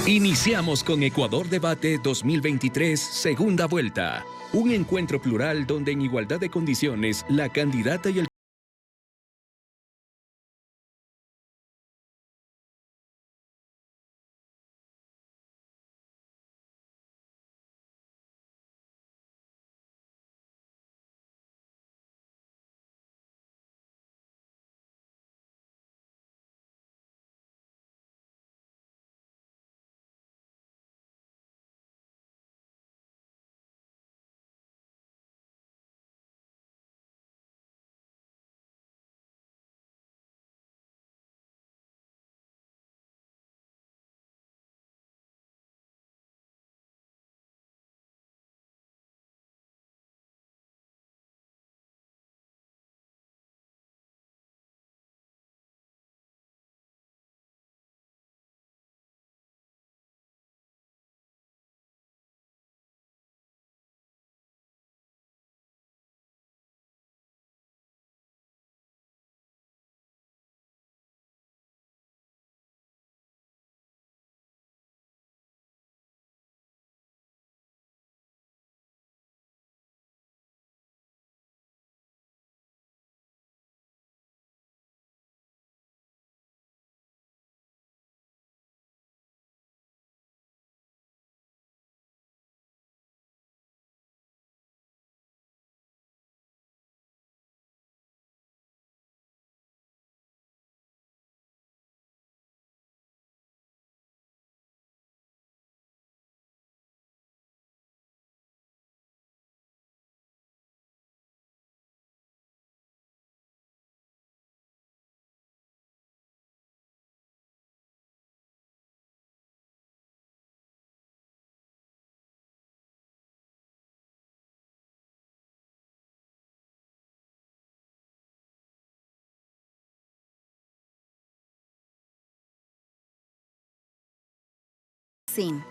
Iniciamos con Ecuador Debate 2023, segunda vuelta. Un encuentro plural donde en igualdad de condiciones la candidata y el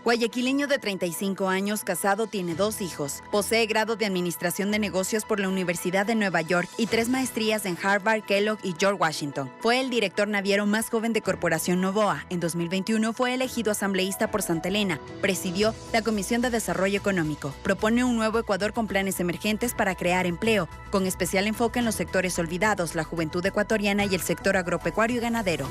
Guayaquileño de 35 años, casado, tiene 2 hijos. Posee grado de Administración de Negocios por la Universidad de Nueva York y 3 maestrías en Harvard, Kellogg y George Washington. Fue el director naviero más joven de Corporación Novoa. En 2021 fue elegido asambleísta por Santa Elena. Presidió la Comisión de Desarrollo Económico. Propone un nuevo Ecuador con planes emergentes para crear empleo, con especial enfoque en los sectores olvidados, la juventud ecuatoriana y el sector agropecuario y ganadero.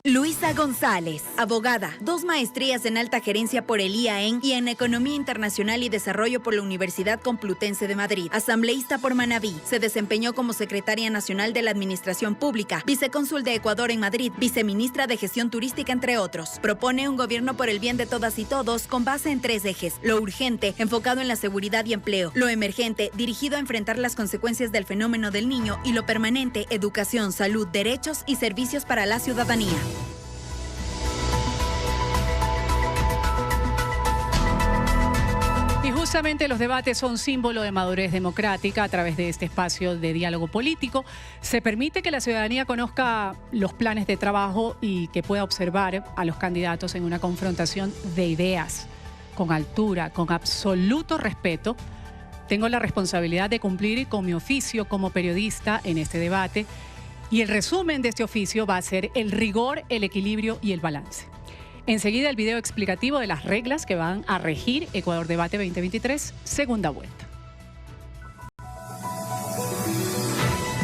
Luisa González, abogada, 2 maestrías en alta gerencia por el IAEN y en Economía Internacional y Desarrollo por la Universidad Complutense de Madrid. Asambleísta por Manabí, se desempeñó como secretaria nacional de la Administración Pública, vicecónsul de Ecuador en Madrid, viceministra de Gestión Turística, entre otros. Propone un gobierno por el bien de todas y todos con base en 3 ejes: lo urgente, enfocado en la seguridad y empleo; lo emergente, dirigido a enfrentar las consecuencias del fenómeno del Niño; y lo permanente, educación, salud, derechos y servicios para la ciudadanía. Y justamente los debates son símbolo de madurez democrática. A través de este espacio de diálogo político se permite que la ciudadanía conozca los planes de trabajo y que pueda observar a los candidatos en una confrontación de ideas, con altura, con absoluto respeto. Tengo la responsabilidad de cumplir con mi oficio como periodista en este debate, y el resumen de este oficio va a ser el rigor, el equilibrio y el balance. Enseguida el video explicativo de las reglas que van a regir Ecuador Debate 2023, segunda vuelta.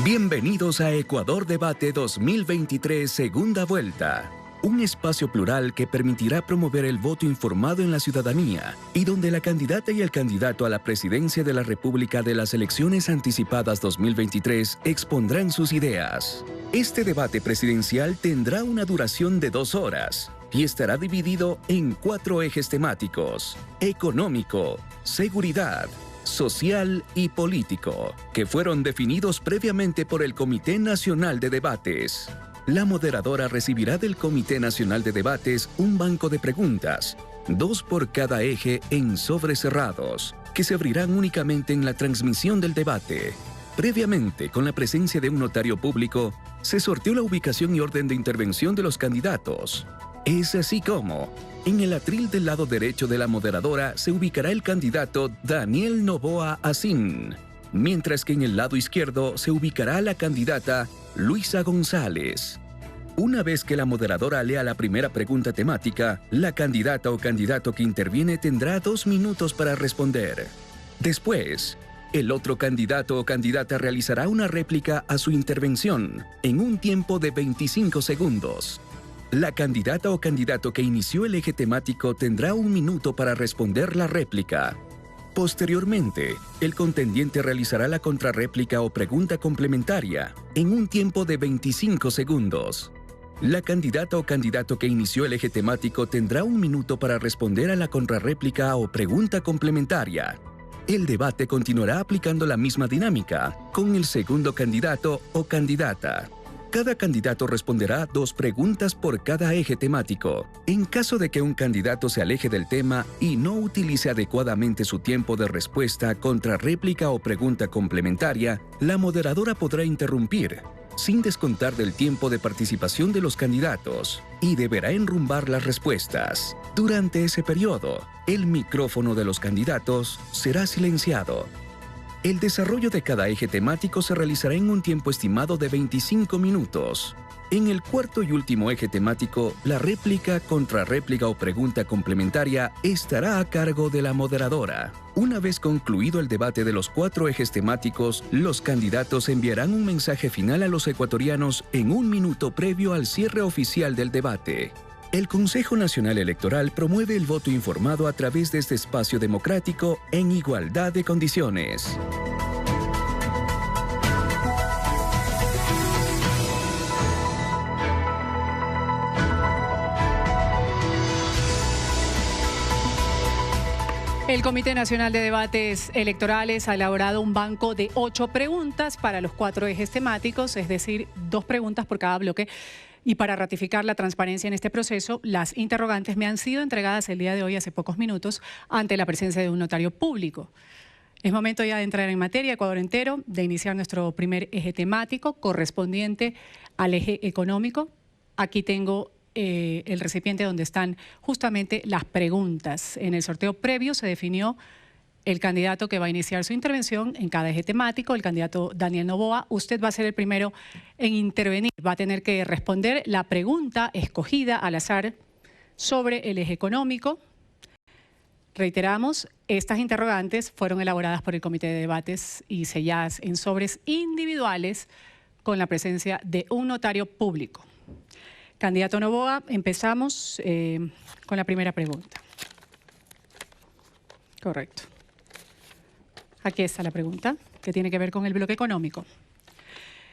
Bienvenidos a Ecuador Debate 2023, segunda vuelta. Un espacio plural que permitirá promover el voto informado en la ciudadanía y donde la candidata y el candidato a la presidencia de la República de las elecciones anticipadas 2023 expondrán sus ideas. Este debate presidencial tendrá una duración de 2 horas y estará dividido en 4 ejes temáticos: económico, seguridad, social y político, que fueron definidos previamente por el Comité Nacional de Debates. La moderadora recibirá del Comité Nacional de Debates un banco de preguntas, 2 por cada eje en sobres cerrados, que se abrirán únicamente en la transmisión del debate. Previamente, con la presencia de un notario público, se sorteó la ubicación y orden de intervención de los candidatos. Es así como, en el atril del lado derecho de la moderadora se ubicará el candidato Daniel Noboa Asín, mientras que en el lado izquierdo se ubicará la candidata Luisa González. Una vez que la moderadora lea la primera pregunta temática, la candidata o candidato que interviene tendrá 2 minutos para responder. Después, el otro candidato o candidata realizará una réplica a su intervención en un tiempo de 25 segundos. La candidata o candidato que inició el eje temático tendrá 1 minuto para responder la réplica. Posteriormente, el contendiente realizará la contrarréplica o pregunta complementaria en un tiempo de 25 segundos. La candidata o candidato que inició el eje temático tendrá 1 minuto para responder a la contrarréplica o pregunta complementaria. El debate continuará aplicando la misma dinámica con el segundo candidato o candidata. Cada candidato responderá 2 preguntas por cada eje temático. En caso de que un candidato se aleje del tema y no utilice adecuadamente su tiempo de respuesta, contrarréplica o pregunta complementaria, la moderadora podrá interrumpir, sin descontar del tiempo de participación de los candidatos, y deberá enrumbar las respuestas. Durante ese periodo, el micrófono de los candidatos será silenciado. El desarrollo de cada eje temático se realizará en un tiempo estimado de 25 minutos. En el cuarto y último eje temático, la réplica, contrarréplica o pregunta complementaria estará a cargo de la moderadora. Una vez concluido el debate de los 4 ejes temáticos, los candidatos enviarán un mensaje final a los ecuatorianos en 1 minuto previo al cierre oficial del debate. El Consejo Nacional Electoral promueve el voto informado a través de este espacio democrático en igualdad de condiciones. El Comité Nacional de Debates Electorales ha elaborado un banco de 8 preguntas para los 4 ejes temáticos, es decir, 2 preguntas por cada bloque. Y para ratificar la transparencia en este proceso, las interrogantes me han sido entregadas el día de hoy, hace pocos minutos, ante la presencia de un notario público. Es momento ya de entrar en materia, Ecuador entero, de iniciar nuestro primer eje temático correspondiente al eje económico. Aquí tengo el recipiente donde están justamente las preguntas. En el sorteo previo se definió el candidato que va a iniciar su intervención en cada eje temático, el candidato Daniel Noboa. Usted va a ser el primero en intervenir. Va a tener que responder la pregunta escogida al azar sobre el eje económico. Reiteramos, estas interrogantes fueron elaboradas por el Comité de Debates y selladas en sobres individuales con la presencia de un notario público. Candidato Noboa, empezamos con la primera pregunta. Correcto. Aquí está la pregunta, que tiene que ver con el bloque económico.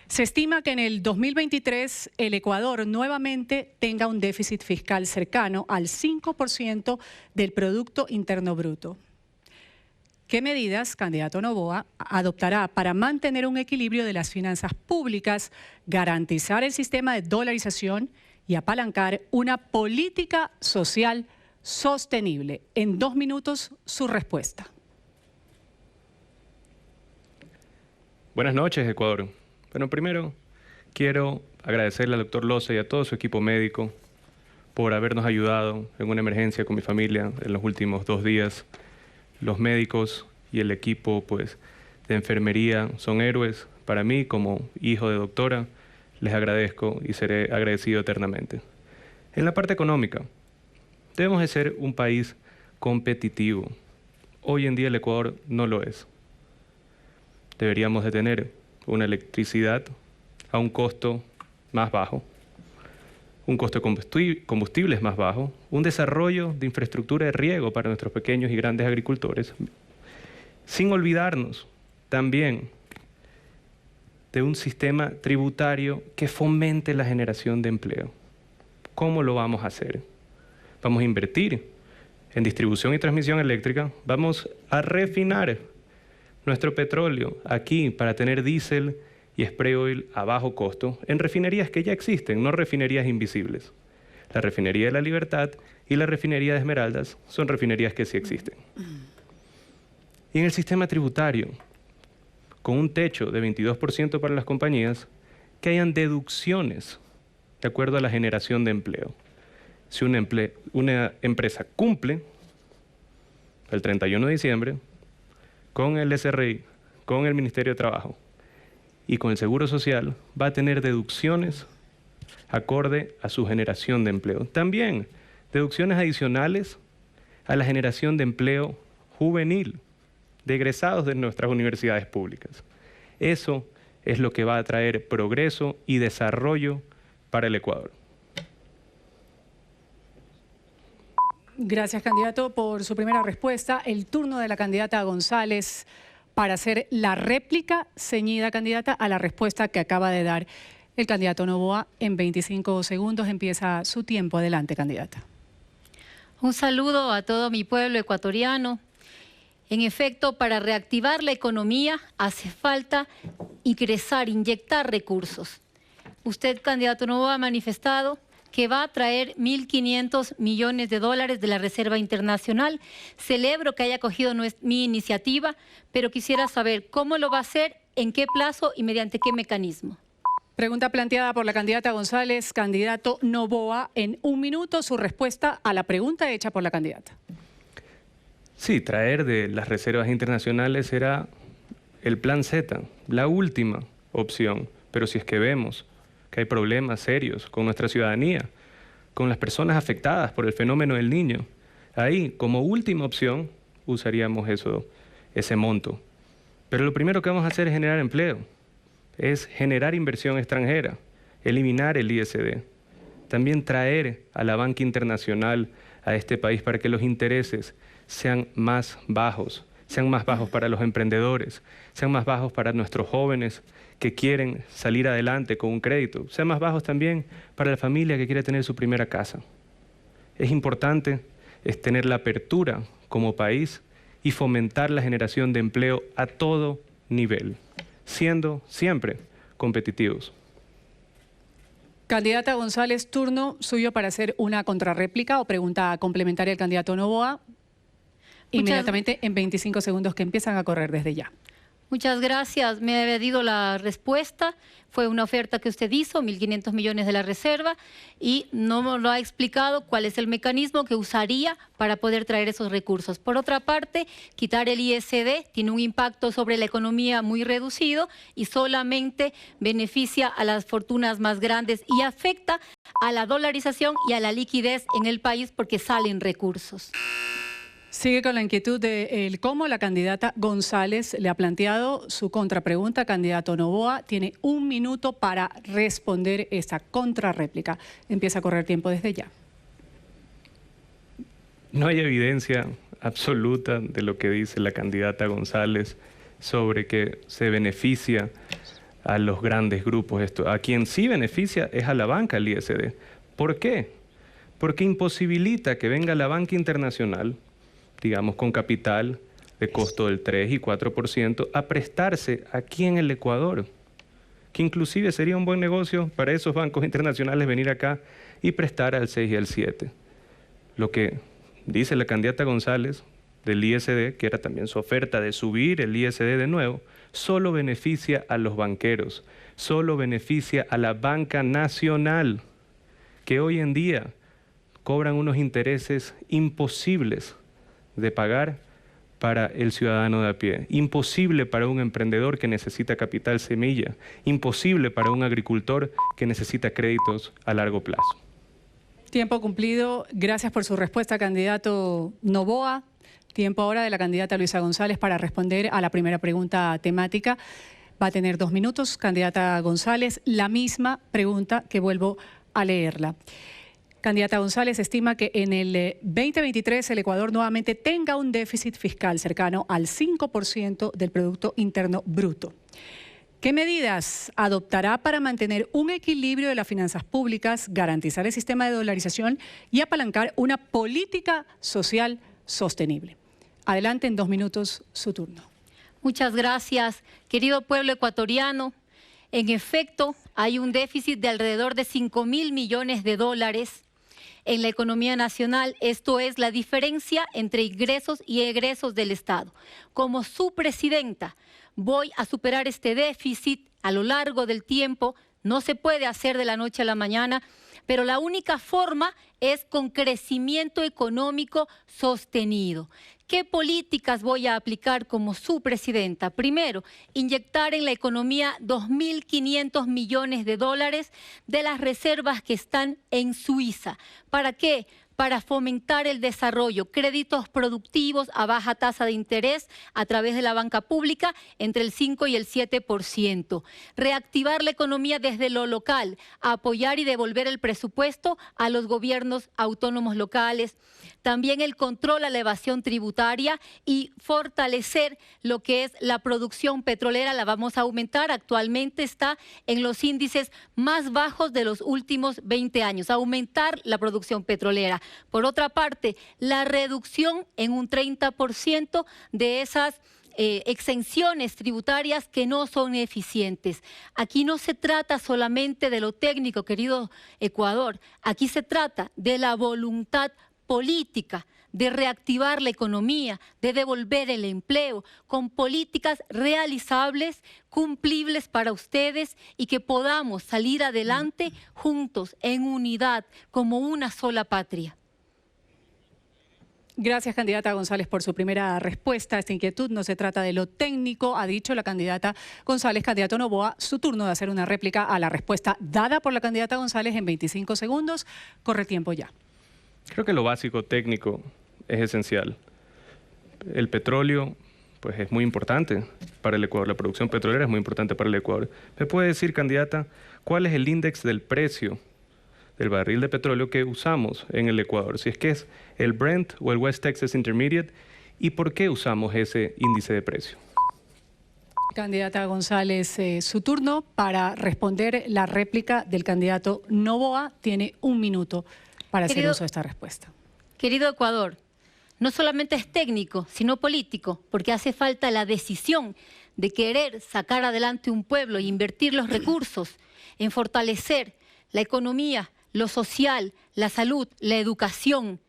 Se estima que en el 2023 el Ecuador nuevamente tenga un déficit fiscal cercano al 5% del Producto Interno Bruto. ¿Qué medidas, candidato Noboa, adoptará para mantener un equilibrio de las finanzas públicas, garantizar el sistema de dolarización y apalancar una política social sostenible? En 2 minutos, su respuesta. Buenas noches, Ecuador. Bueno, primero quiero agradecerle al doctor Loza y a todo su equipo médico por habernos ayudado en una emergencia con mi familia en los últimos 2 días. Los médicos y el equipo de enfermería son héroes. Para mí, como hijo de doctora, les agradezco y seré agradecido eternamente. En la parte económica, debemos de ser un país competitivo. Hoy en día el Ecuador no lo es. Deberíamos de tener una electricidad a un costo más bajo, un costo de combustibles más bajo, un desarrollo de infraestructura de riego para nuestros pequeños y grandes agricultores, sin olvidarnos también de un sistema tributario que fomente la generación de empleo. ¿Cómo lo vamos a hacer? Vamos a invertir en distribución y transmisión eléctrica, vamos a refinar nuestro petróleo aquí para tener diésel y spray oil a bajo costo en refinerías que ya existen, no refinerías invisibles. La refinería de La Libertad y la refinería de Esmeraldas son refinerías que sí existen. Y en el sistema tributario, con un techo de 22% para las compañías, que hayan deducciones de acuerdo a la generación de empleo. Si una empresa cumple el 31 de diciembre, con el SRI, con el Ministerio de Trabajo y con el Seguro Social, va a tener deducciones acorde a su generación de empleo. También deducciones adicionales a la generación de empleo juvenil de egresados de nuestras universidades públicas. Eso es lo que va a traer progreso y desarrollo para el Ecuador. Gracias, candidato, por su primera respuesta. El turno de la candidata González para hacer la réplica ceñida, candidata, a la respuesta que acaba de dar el candidato Noboa. En 25 segundos empieza su tiempo. Adelante, candidata. Un saludo a todo mi pueblo ecuatoriano. En efecto, para reactivar la economía hace falta ingresar, inyectar recursos. Usted, candidato Noboa, ha manifestado que va a traer 1.500 millones de dólares de la Reserva Internacional. Celebro que haya acogido mi iniciativa, pero quisiera saber cómo lo va a hacer, en qué plazo y mediante qué mecanismo. Pregunta planteada por la candidata González. Candidato Noboa, en 1 minuto su respuesta a la pregunta hecha por la candidata. Sí, traer de las reservas internacionales era el plan Z, la última opción. Pero si es que vemos que hay problemas serios con nuestra ciudadanía, con las personas afectadas por el fenómeno del Niño, ahí, como última opción, usaríamos ese monto. Pero lo primero que vamos a hacer es generar empleo, es generar inversión extranjera, eliminar el ISD, también traer a la banca internacional a este país para que los intereses sean más bajos para los emprendedores, sean más bajos para nuestros jóvenes que quieren salir adelante con un crédito, sean más bajos también para la familia que quiere tener su primera casa. Es importante tener la apertura como país y fomentar la generación de empleo a todo nivel, siendo siempre competitivos. Candidata González, turno suyo para hacer una contrarréplica o pregunta complementaria al candidato Noboa. Inmediatamente en 25 segundos que empiezan a correr desde ya. Muchas gracias. Me había dado la respuesta. Fue una oferta que usted hizo, 1.500 millones de la reserva, y no me lo ha explicado cuál es el mecanismo que usaría para poder traer esos recursos. Por otra parte, quitar el ISD tiene un impacto sobre la economía muy reducido y solamente beneficia a las fortunas más grandes y afecta a la dolarización y a la liquidez en el país porque salen recursos. Sigue con la inquietud de cómo la candidata González le ha planteado su contrapregunta. Candidato Noboa tiene 1 minuto para responder esta contrarréplica. Empieza a correr tiempo desde ya. No hay evidencia absoluta de lo que dice la candidata González sobre que se beneficia a los grandes grupos. A quien sí beneficia es a la banca, el ISD. ¿Por qué? Porque imposibilita que venga la banca internacional, digamos con capital de costo del 3 y 4%, a prestarse aquí en el Ecuador, que inclusive sería un buen negocio para esos bancos internacionales venir acá y prestar al 6 y al 7. Lo que dice la candidata González del ISD, que era también su oferta de subir el ISD de nuevo, solo beneficia a los banqueros, solo beneficia a la banca nacional, que hoy en día cobran unos intereses imposibles de pagar para el ciudadano de a pie, imposible para un emprendedor que necesita capital semilla, imposible para un agricultor que necesita créditos a largo plazo. Tiempo cumplido. Gracias por su respuesta, candidato Noboa. Tiempo ahora de la candidata Luisa González para responder a la primera pregunta temática. Va a tener 2 minutos, candidata González, la misma pregunta que vuelvo a leerla. Candidata González estima que en el 2023 el Ecuador nuevamente tenga un déficit fiscal cercano al 5% del Producto Interno Bruto. ¿Qué medidas adoptará para mantener un equilibrio de las finanzas públicas, garantizar el sistema de dolarización y apalancar una política social sostenible? Adelante, en 2 minutos, su turno. Muchas gracias, querido pueblo ecuatoriano. En efecto, hay un déficit de alrededor de 5.000 millones de dólares en la economía nacional. Esto es la diferencia entre ingresos y egresos del Estado. Como su presidenta, voy a superar este déficit a lo largo del tiempo no se puede hacer de la noche a la mañana, pero la única forma es con crecimiento económico sostenido. ¿Qué políticas voy a aplicar como su presidenta? Primero, inyectar en la economía 2.500 millones de dólares de las reservas que están en Suiza. ¿Para qué? Para fomentar el desarrollo, créditos productivos a baja tasa de interés a través de la banca pública entre el 5 y el 7%. Reactivar la economía desde lo local, apoyar y devolver el presupuesto a los gobiernos autónomos locales. También el control a la evasión tributaria y fortalecer lo que es la producción petrolera. La vamos a aumentar. Actualmente está en los índices más bajos de los últimos 20 años. Aumentar la producción petrolera. Por otra parte, la reducción en un 30% de esas exenciones tributarias que no son eficientes. Aquí no se trata solamente de lo técnico, querido Ecuador. Aquí se trata de la voluntad política de reactivar la economía, de devolver el empleo, con políticas realizables, cumplibles para ustedes y que podamos salir adelante juntos, en unidad, como una sola patria. Gracias, candidata González, por su primera respuesta a esta inquietud. No se trata de lo técnico, ha dicho la candidata González. Candidato Noboa, su turno de hacer una réplica a la respuesta dada por la candidata González en 25 segundos. Corre tiempo ya. Creo que lo básico técnico es esencial. El petróleo, pues, es muy importante para el Ecuador. La producción petrolera es muy importante para el Ecuador. ¿Me puede decir, candidata, cuál es el índice del precio del barril de petróleo que usamos en el Ecuador? Si es que es el Brent o el West Texas Intermediate, ¿y por qué usamos ese índice de precio? Candidata González, su turno para responder la réplica del candidato Noboa. Tiene un minuto para hacer uso de esta respuesta. Querido Ecuador, no solamente es técnico, sino político, porque hace falta la decisión de querer sacar adelante un pueblo e invertir los recursos en fortalecer la economía, lo social, la salud, la educación,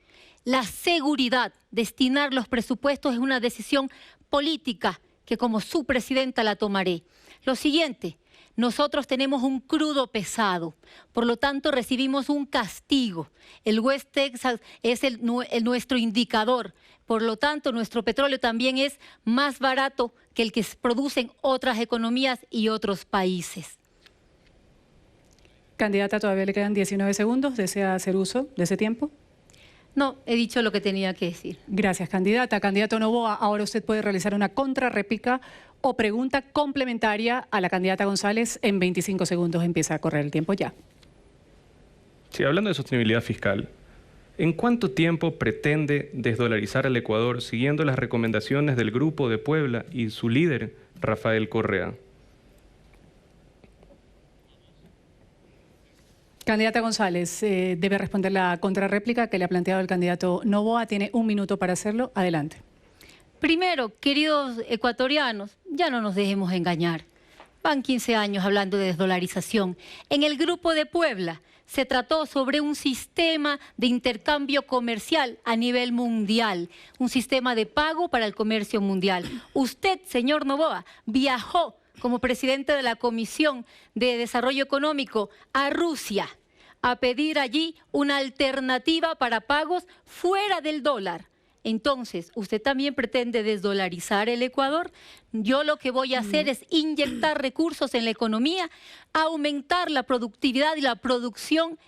la seguridad. Destinar los presupuestos es una decisión política que como su presidenta la tomaré. Lo siguiente, nosotros tenemos un crudo pesado, por lo tanto recibimos un castigo. El West Texas es nuestro indicador, por lo tanto nuestro petróleo también es más barato que el que producen otras economías y otros países. Candidata, todavía le quedan 19 segundos. ¿Desea hacer uso de ese tiempo? No, he dicho lo que tenía que decir. Gracias, candidata. Candidato Noboa, ahora usted puede realizar una contrarréplica o pregunta complementaria a la candidata González en 25 segundos. Empieza a correr el tiempo ya. Sí, hablando de sostenibilidad fiscal, ¿en cuánto tiempo pretende desdolarizar al Ecuador siguiendo las recomendaciones del Grupo de Puebla y su líder, Rafael Correa? Candidata González, debe responder la contrarréplica que le ha planteado el candidato Noboa. Tiene un minuto para hacerlo. Adelante. Primero, queridos ecuatorianos, ya no nos dejemos engañar. Van 15 años hablando de desdolarización. En el Grupo de Puebla se trató sobre un sistema de intercambio comercial a nivel mundial, un sistema de pago para el comercio mundial. Usted, señor Noboa, viajó como presidente de la Comisión de Desarrollo Económico a Rusia a pedir allí una alternativa para pagos fuera del dólar. Entonces, ¿usted también pretende desdolarizar el Ecuador? Yo lo que voy a hacer es inyectar recursos en la economía, aumentar la productividad y la producción,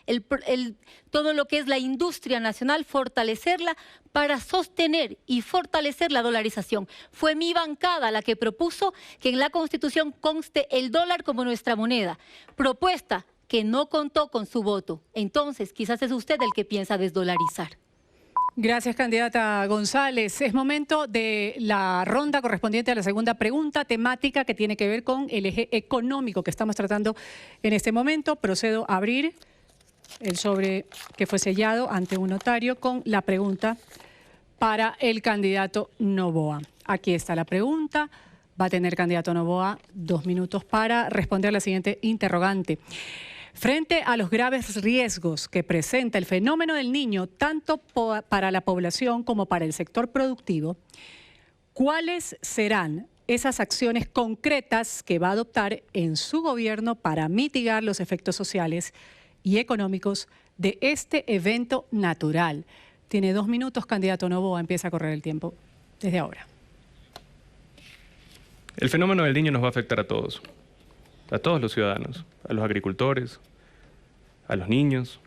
todo lo que es la industria nacional, fortalecerla para sostener y fortalecer la dolarización. Fue mi bancada la que propuso que en la Constitución conste el dólar como nuestra moneda. Propuesta que no contó con su voto. Entonces, quizás es usted el que piensa desdolarizar. Gracias, candidata González. Es momento de la ronda correspondiente a la segunda pregunta temática que tiene que ver con el eje económico que estamos tratando en este momento. Procedo a abrir el sobre que fue sellado ante un notario con la pregunta para el candidato Noboa. Aquí está la pregunta. Va a tener, candidato Noboa, 2 minutos para responder la siguiente interrogante. Frente a los graves riesgos que presenta el fenómeno del Niño, tanto para la población como para el sector productivo, ¿cuáles serán esas acciones concretas que va a adoptar en su gobierno para mitigar los efectos sociales y económicos de este evento natural. Tiene 2 minutos, candidato Noboa, empieza a correr el tiempo desde ahora. El fenómeno del Niño nos va a afectar a todos los ciudadanos, a los agricultores, a los niños,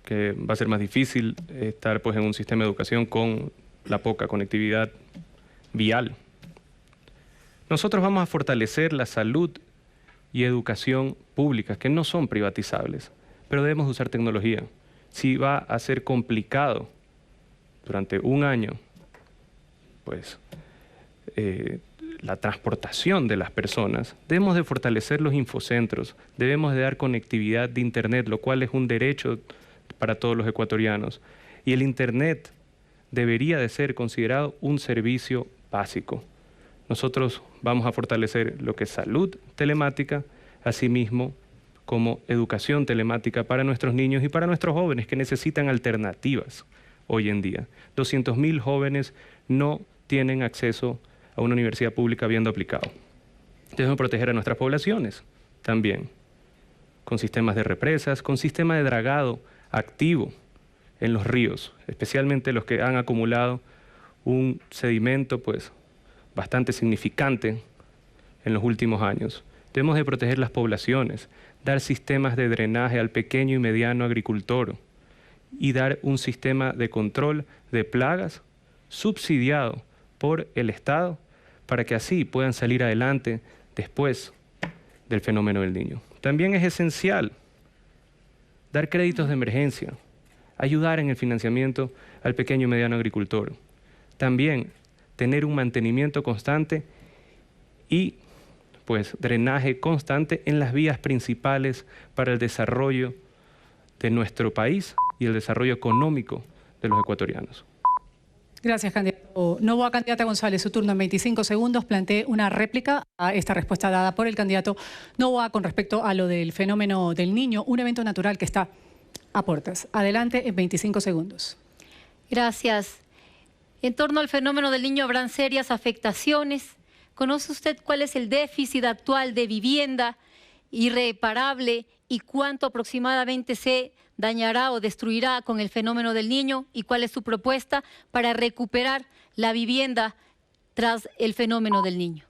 que va a ser más difícil estar pues, en un sistema de educación con la poca conectividad vial. Nosotros vamos a fortalecer la salud y educación públicas, que no son privatizables, pero debemos usar tecnología. Si va a ser complicado durante un año, pues, la transportación de las personas, debemos de fortalecer los infocentros, debemos de dar conectividad de Internet, lo cual es un derecho para todos los ecuatorianos. Y el Internet debería de ser considerado un servicio básico. Nosotros vamos a fortalecer lo que es salud telemática, asimismo como educación telemática para nuestros niños y para nuestros jóvenes que necesitan alternativas hoy en día. 200.000 jóvenes no tienen acceso a una universidad pública habiendo aplicado. Debemos proteger a nuestras poblaciones también, con sistemas de represas, con sistema de dragado activo en los ríos, especialmente los que han acumulado un sedimento pues, bastante significante en los últimos años. Debemos de proteger las poblaciones, dar sistemas de drenaje al pequeño y mediano agricultor y dar un sistema de control de plagas subsidiado por el Estado para que así puedan salir adelante después del fenómeno del Niño. También es esencial dar créditos de emergencia, ayudar en el financiamiento al pequeño y mediano agricultor. También tener un mantenimiento constante y pues drenaje constante en las vías principales para el desarrollo de nuestro país y el desarrollo económico de los ecuatorianos. Gracias, candidato Noboa. Candidata González, su turno en 25 segundos. Plantee una réplica a esta respuesta dada por el candidato Noboa con respecto a lo del fenómeno del Niño, un evento natural que está a puertas. Adelante en 25 segundos. Gracias. En torno al fenómeno del Niño habrán serias afectaciones. ¿Conoce usted cuál es el déficit actual de vivienda irreparable y cuánto aproximadamente se dañará o destruirá con el fenómeno del Niño? ¿Y cuál es su propuesta para recuperar la vivienda tras el fenómeno del Niño?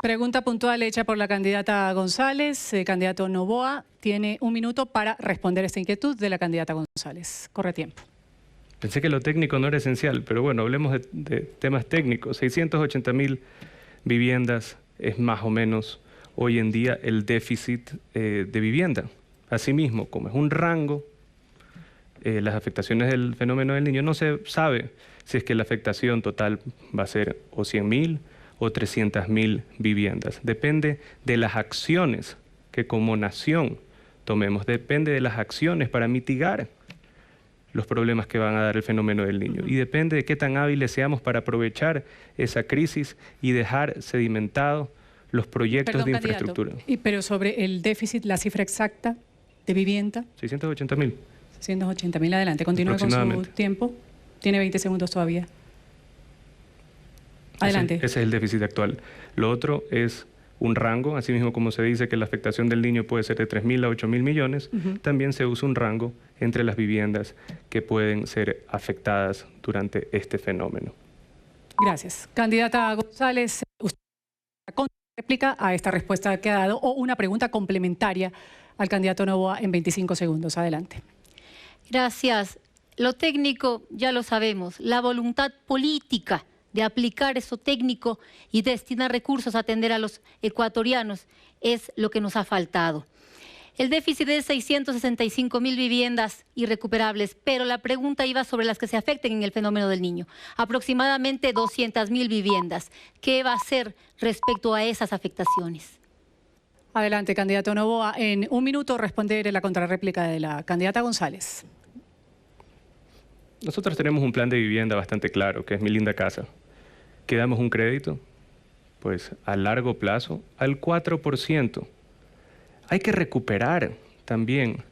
Pregunta puntual hecha por la candidata González. Candidato Noboa tiene 1 minuto para responder esta inquietud de la candidata González. Corre tiempo. Pensé que lo técnico no era esencial, pero bueno, hablemos de temas técnicos. 680.000 viviendas es más o menos hoy en día el déficit de vivienda. Asimismo, como es un rango, las afectaciones del fenómeno del Niño, no se sabe si es que la afectación total va a ser o 100.000 o 300.000 viviendas. Depende de las acciones que como nación tomemos, depende de las acciones para mitigar los problemas que van a dar el fenómeno del Niño. Y depende de qué tan hábiles seamos para aprovechar esa crisis y dejar sedimentados los proyectos de infraestructura. Pero sobre el déficit, la cifra exacta de vivienda. 680.000. 680.000, adelante. Continúe con su tiempo. Tiene 20 segundos todavía. Adelante. Ese es el déficit actual. Lo otro es un rango, así mismo como se dice que la afectación del Niño puede ser de 3.000 a 8.000 millones, también se usa un rango entre las viviendas que pueden ser afectadas durante este fenómeno. Gracias. Candidata González, usted con réplica a esta respuesta que ha dado o una pregunta complementaria al candidato Noboa en 25 segundos. Adelante. Gracias. Lo técnico ya lo sabemos, la voluntad política de aplicar eso técnico y destinar recursos a atender a los ecuatorianos es lo que nos ha faltado. El déficit es 665.000 viviendas irrecuperables, pero la pregunta iba sobre las que se afecten en el fenómeno del Niño. Aproximadamente 200.000 viviendas. ¿Qué va a hacer respecto a esas afectaciones? Adelante, candidato Noboa. En 1 minuto responder la contrarréplica de la candidata González. Nosotros tenemos un plan de vivienda bastante claro, que es Mi Linda Casa, que damos un crédito, pues a largo plazo, al 4%. Hay que recuperar también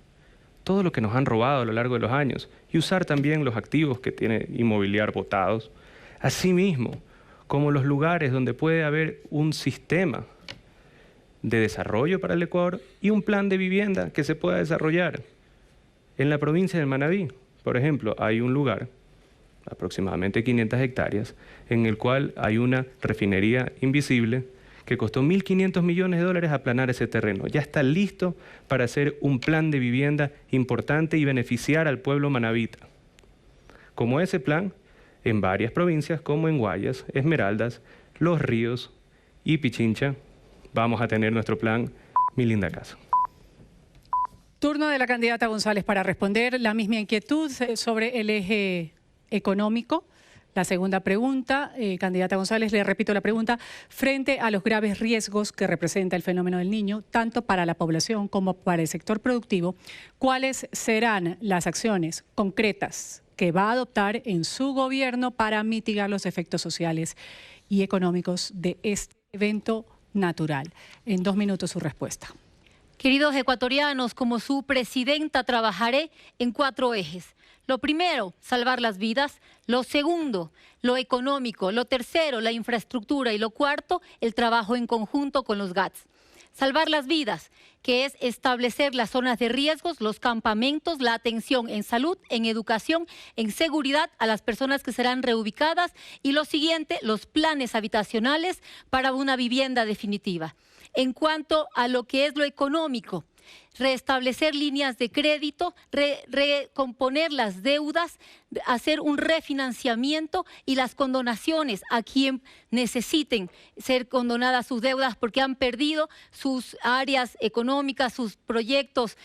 todo lo que nos han robado a lo largo de los años y usar también los activos que tiene Inmobiliar botados. Asimismo, como los lugares donde puede haber un sistema de desarrollo para el Ecuador y un plan de vivienda que se pueda desarrollar. En la provincia del Manabí, por ejemplo, hay un lugar, aproximadamente 500 hectáreas, en el cual hay una refinería invisible que costó 1.500 millones de dólares aplanar ese terreno. Ya está listo para hacer un plan de vivienda importante y beneficiar al pueblo manabita. Como ese plan, en varias provincias como en Guayas, Esmeraldas, Los Ríos y Pichincha, vamos a tener nuestro plan Mi Linda Casa. Turno de la candidata González para responder la misma inquietud sobre el eje económico. La segunda pregunta, candidata González, le repito la pregunta, frente a los graves riesgos que representa el fenómeno del Niño, tanto para la población como para el sector productivo, ¿cuáles serán las acciones concretas que va a adoptar en su gobierno para mitigar los efectos sociales y económicos de este evento natural? En 2 minutos su respuesta. Queridos ecuatorianos, como su presidenta trabajaré en 4 ejes. Lo primero, salvar las vidas. Lo segundo, lo económico. Lo tercero, la infraestructura. Y lo cuarto, el trabajo en conjunto con los GATS. Salvar las vidas, que es establecer las zonas de riesgos, los campamentos, la atención en salud, en educación, en seguridad a las personas que serán reubicadas. Y lo siguiente, los planes habitacionales para una vivienda definitiva. En cuanto a lo que es lo económico, restablecer líneas de crédito, recomponer las deudas, hacer un refinanciamiento y las condonaciones a quien necesiten ser condonadas sus deudas porque han perdido sus áreas económicas, sus proyectos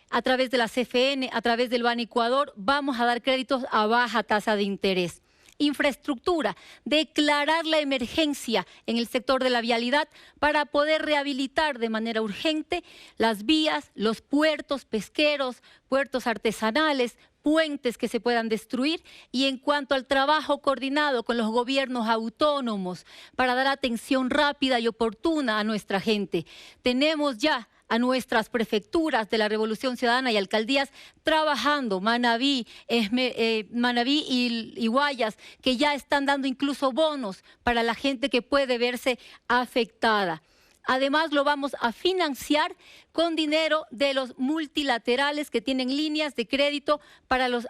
a través de la CFN, a través del Ban Ecuador. Vamos a dar créditos a baja tasa de interés. Infraestructura, declarar la emergencia en el sector de la vialidad para poder rehabilitar de manera urgente las vías, los puertos pesqueros, puertos artesanales, puentes que se puedan destruir. Y en cuanto al trabajo coordinado con los gobiernos autónomos para dar atención rápida y oportuna a nuestra gente, tenemos ya a nuestras prefecturas de la Revolución Ciudadana y alcaldías trabajando, Manabí y Guayas, que ya están dando incluso bonos para la gente que puede verse afectada. Además, lo vamos a financiar con dinero de los multilaterales que tienen líneas de crédito para los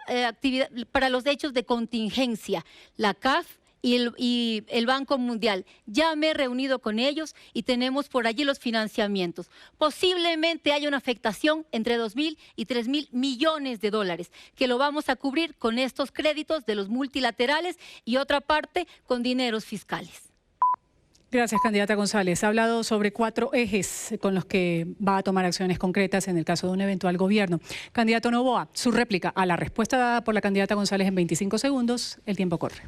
hechos de contingencia, la CAF y el Banco Mundial. Ya me he reunido con ellos y tenemos por allí los financiamientos. Posiblemente haya una afectación entre 2.000 y 3.000 millones de dólares, que lo vamos a cubrir con estos créditos de los multilaterales y otra parte con dineros fiscales. Gracias, candidata González. Ha hablado sobre 4 ejes con los que va a tomar acciones concretas en el caso de un eventual gobierno. Candidato Noboa, su réplica a la respuesta dada por la candidata González en 25 segundos. El tiempo corre.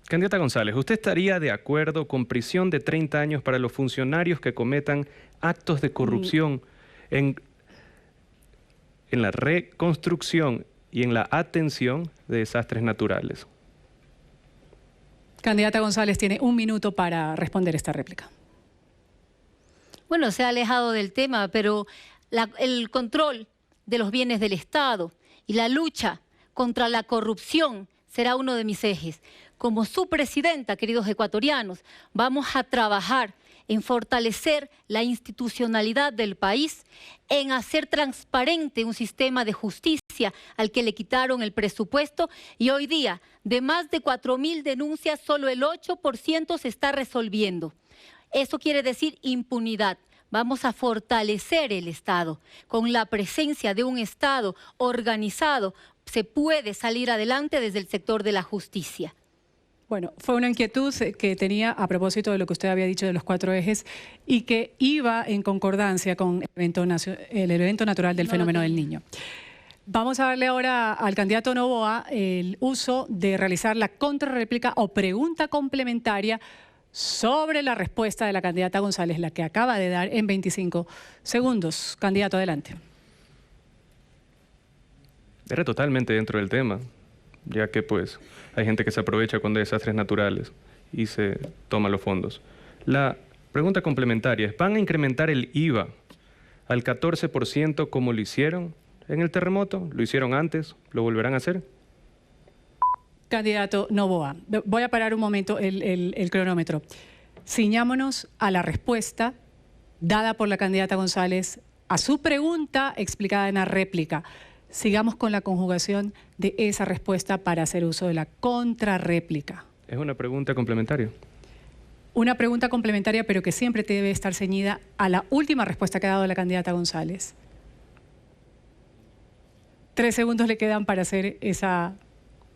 Candidata González, ¿usted estaría de acuerdo con prisión de 30 años para los funcionarios que cometan actos de corrupción en la reconstrucción y en la atención de desastres naturales? Candidata González tiene 1 minuto para responder esta réplica. Bueno, se ha alejado del tema, pero el control de los bienes del Estado y la lucha contra la corrupción será uno de mis ejes. Como su presidenta, queridos ecuatorianos, vamos a trabajar en fortalecer la institucionalidad del país, en hacer transparente un sistema de justicia al que le quitaron el presupuesto y hoy día, de más de 4.000 denuncias, solo el 8% se está resolviendo. Eso quiere decir impunidad. Vamos a fortalecer el Estado. Con la presencia de un Estado organizado, se puede salir adelante desde el sector de la justicia. Bueno, fue una inquietud que tenía a propósito de lo que usted había dicho de los 4 ejes y que iba en concordancia con el evento natural del fenómeno del Niño. Vamos a darle ahora al candidato Noboa el uso de realizar la contrarréplica o pregunta complementaria sobre la respuesta de la candidata González, la que acaba de dar en 25 segundos. Candidato, adelante. Era totalmente dentro del tema, ya que pues hay gente que se aprovecha cuando hay desastres naturales y se toma los fondos. La pregunta complementaria es, ¿van a incrementar el IVA al 14% como lo hicieron en el terremoto? ¿Lo hicieron antes? ¿Lo volverán a hacer? Candidato Noboa, voy a parar un momento el cronómetro. Ciñámonos a la respuesta dada por la candidata González a su pregunta explicada en la réplica. Sigamos con la conjugación de esa respuesta para hacer uso de la contrarréplica. Es una pregunta complementaria. Una pregunta complementaria, pero que siempre debe estar ceñida a la última respuesta que ha dado la candidata González. 3 segundos le quedan para hacer esa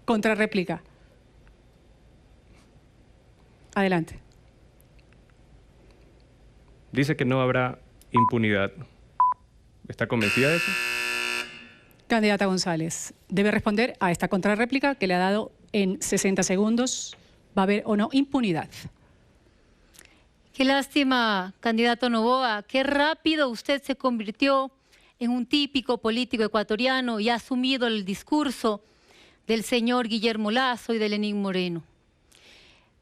contrarréplica. Adelante. Dice que no habrá impunidad. ¿Está convencida de eso? Candidata González, debe responder a esta contrarréplica que le ha dado en 60 segundos. ¿Va a haber o no impunidad? Qué lástima, candidato Noboa, qué rápido usted se convirtió en un típico político ecuatoriano y ha asumido el discurso del señor Guillermo Lasso y de Lenín Moreno.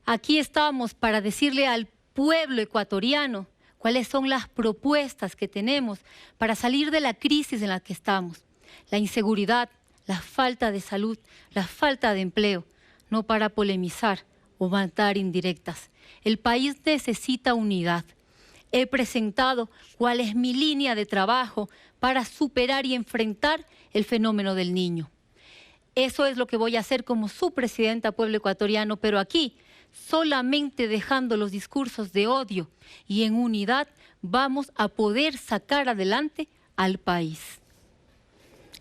Aquí estamos para decirle al pueblo ecuatoriano cuáles son las propuestas que tenemos para salir de la crisis en la que estamos. La inseguridad, la falta de salud, la falta de empleo, no para polemizar o matar indirectas. El país necesita unidad. He presentado cuál es mi línea de trabajo para superar y enfrentar el fenómeno del niño. Eso es lo que voy a hacer como su presidenta pueblo ecuatoriano, pero aquí, solamente dejando los discursos de odio y en unidad, vamos a poder sacar adelante al país.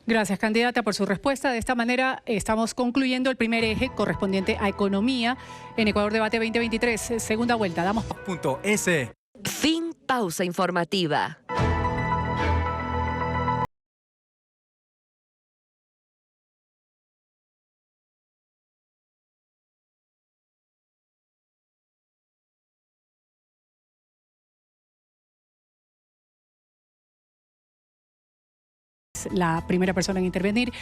Gracias, candidata, por su respuesta. De esta manera estamos concluyendo el primer eje correspondiente a economía en Ecuador Debate 2023. Segunda vuelta. Damos. Fin pausa informativa. La primera persona en intervenir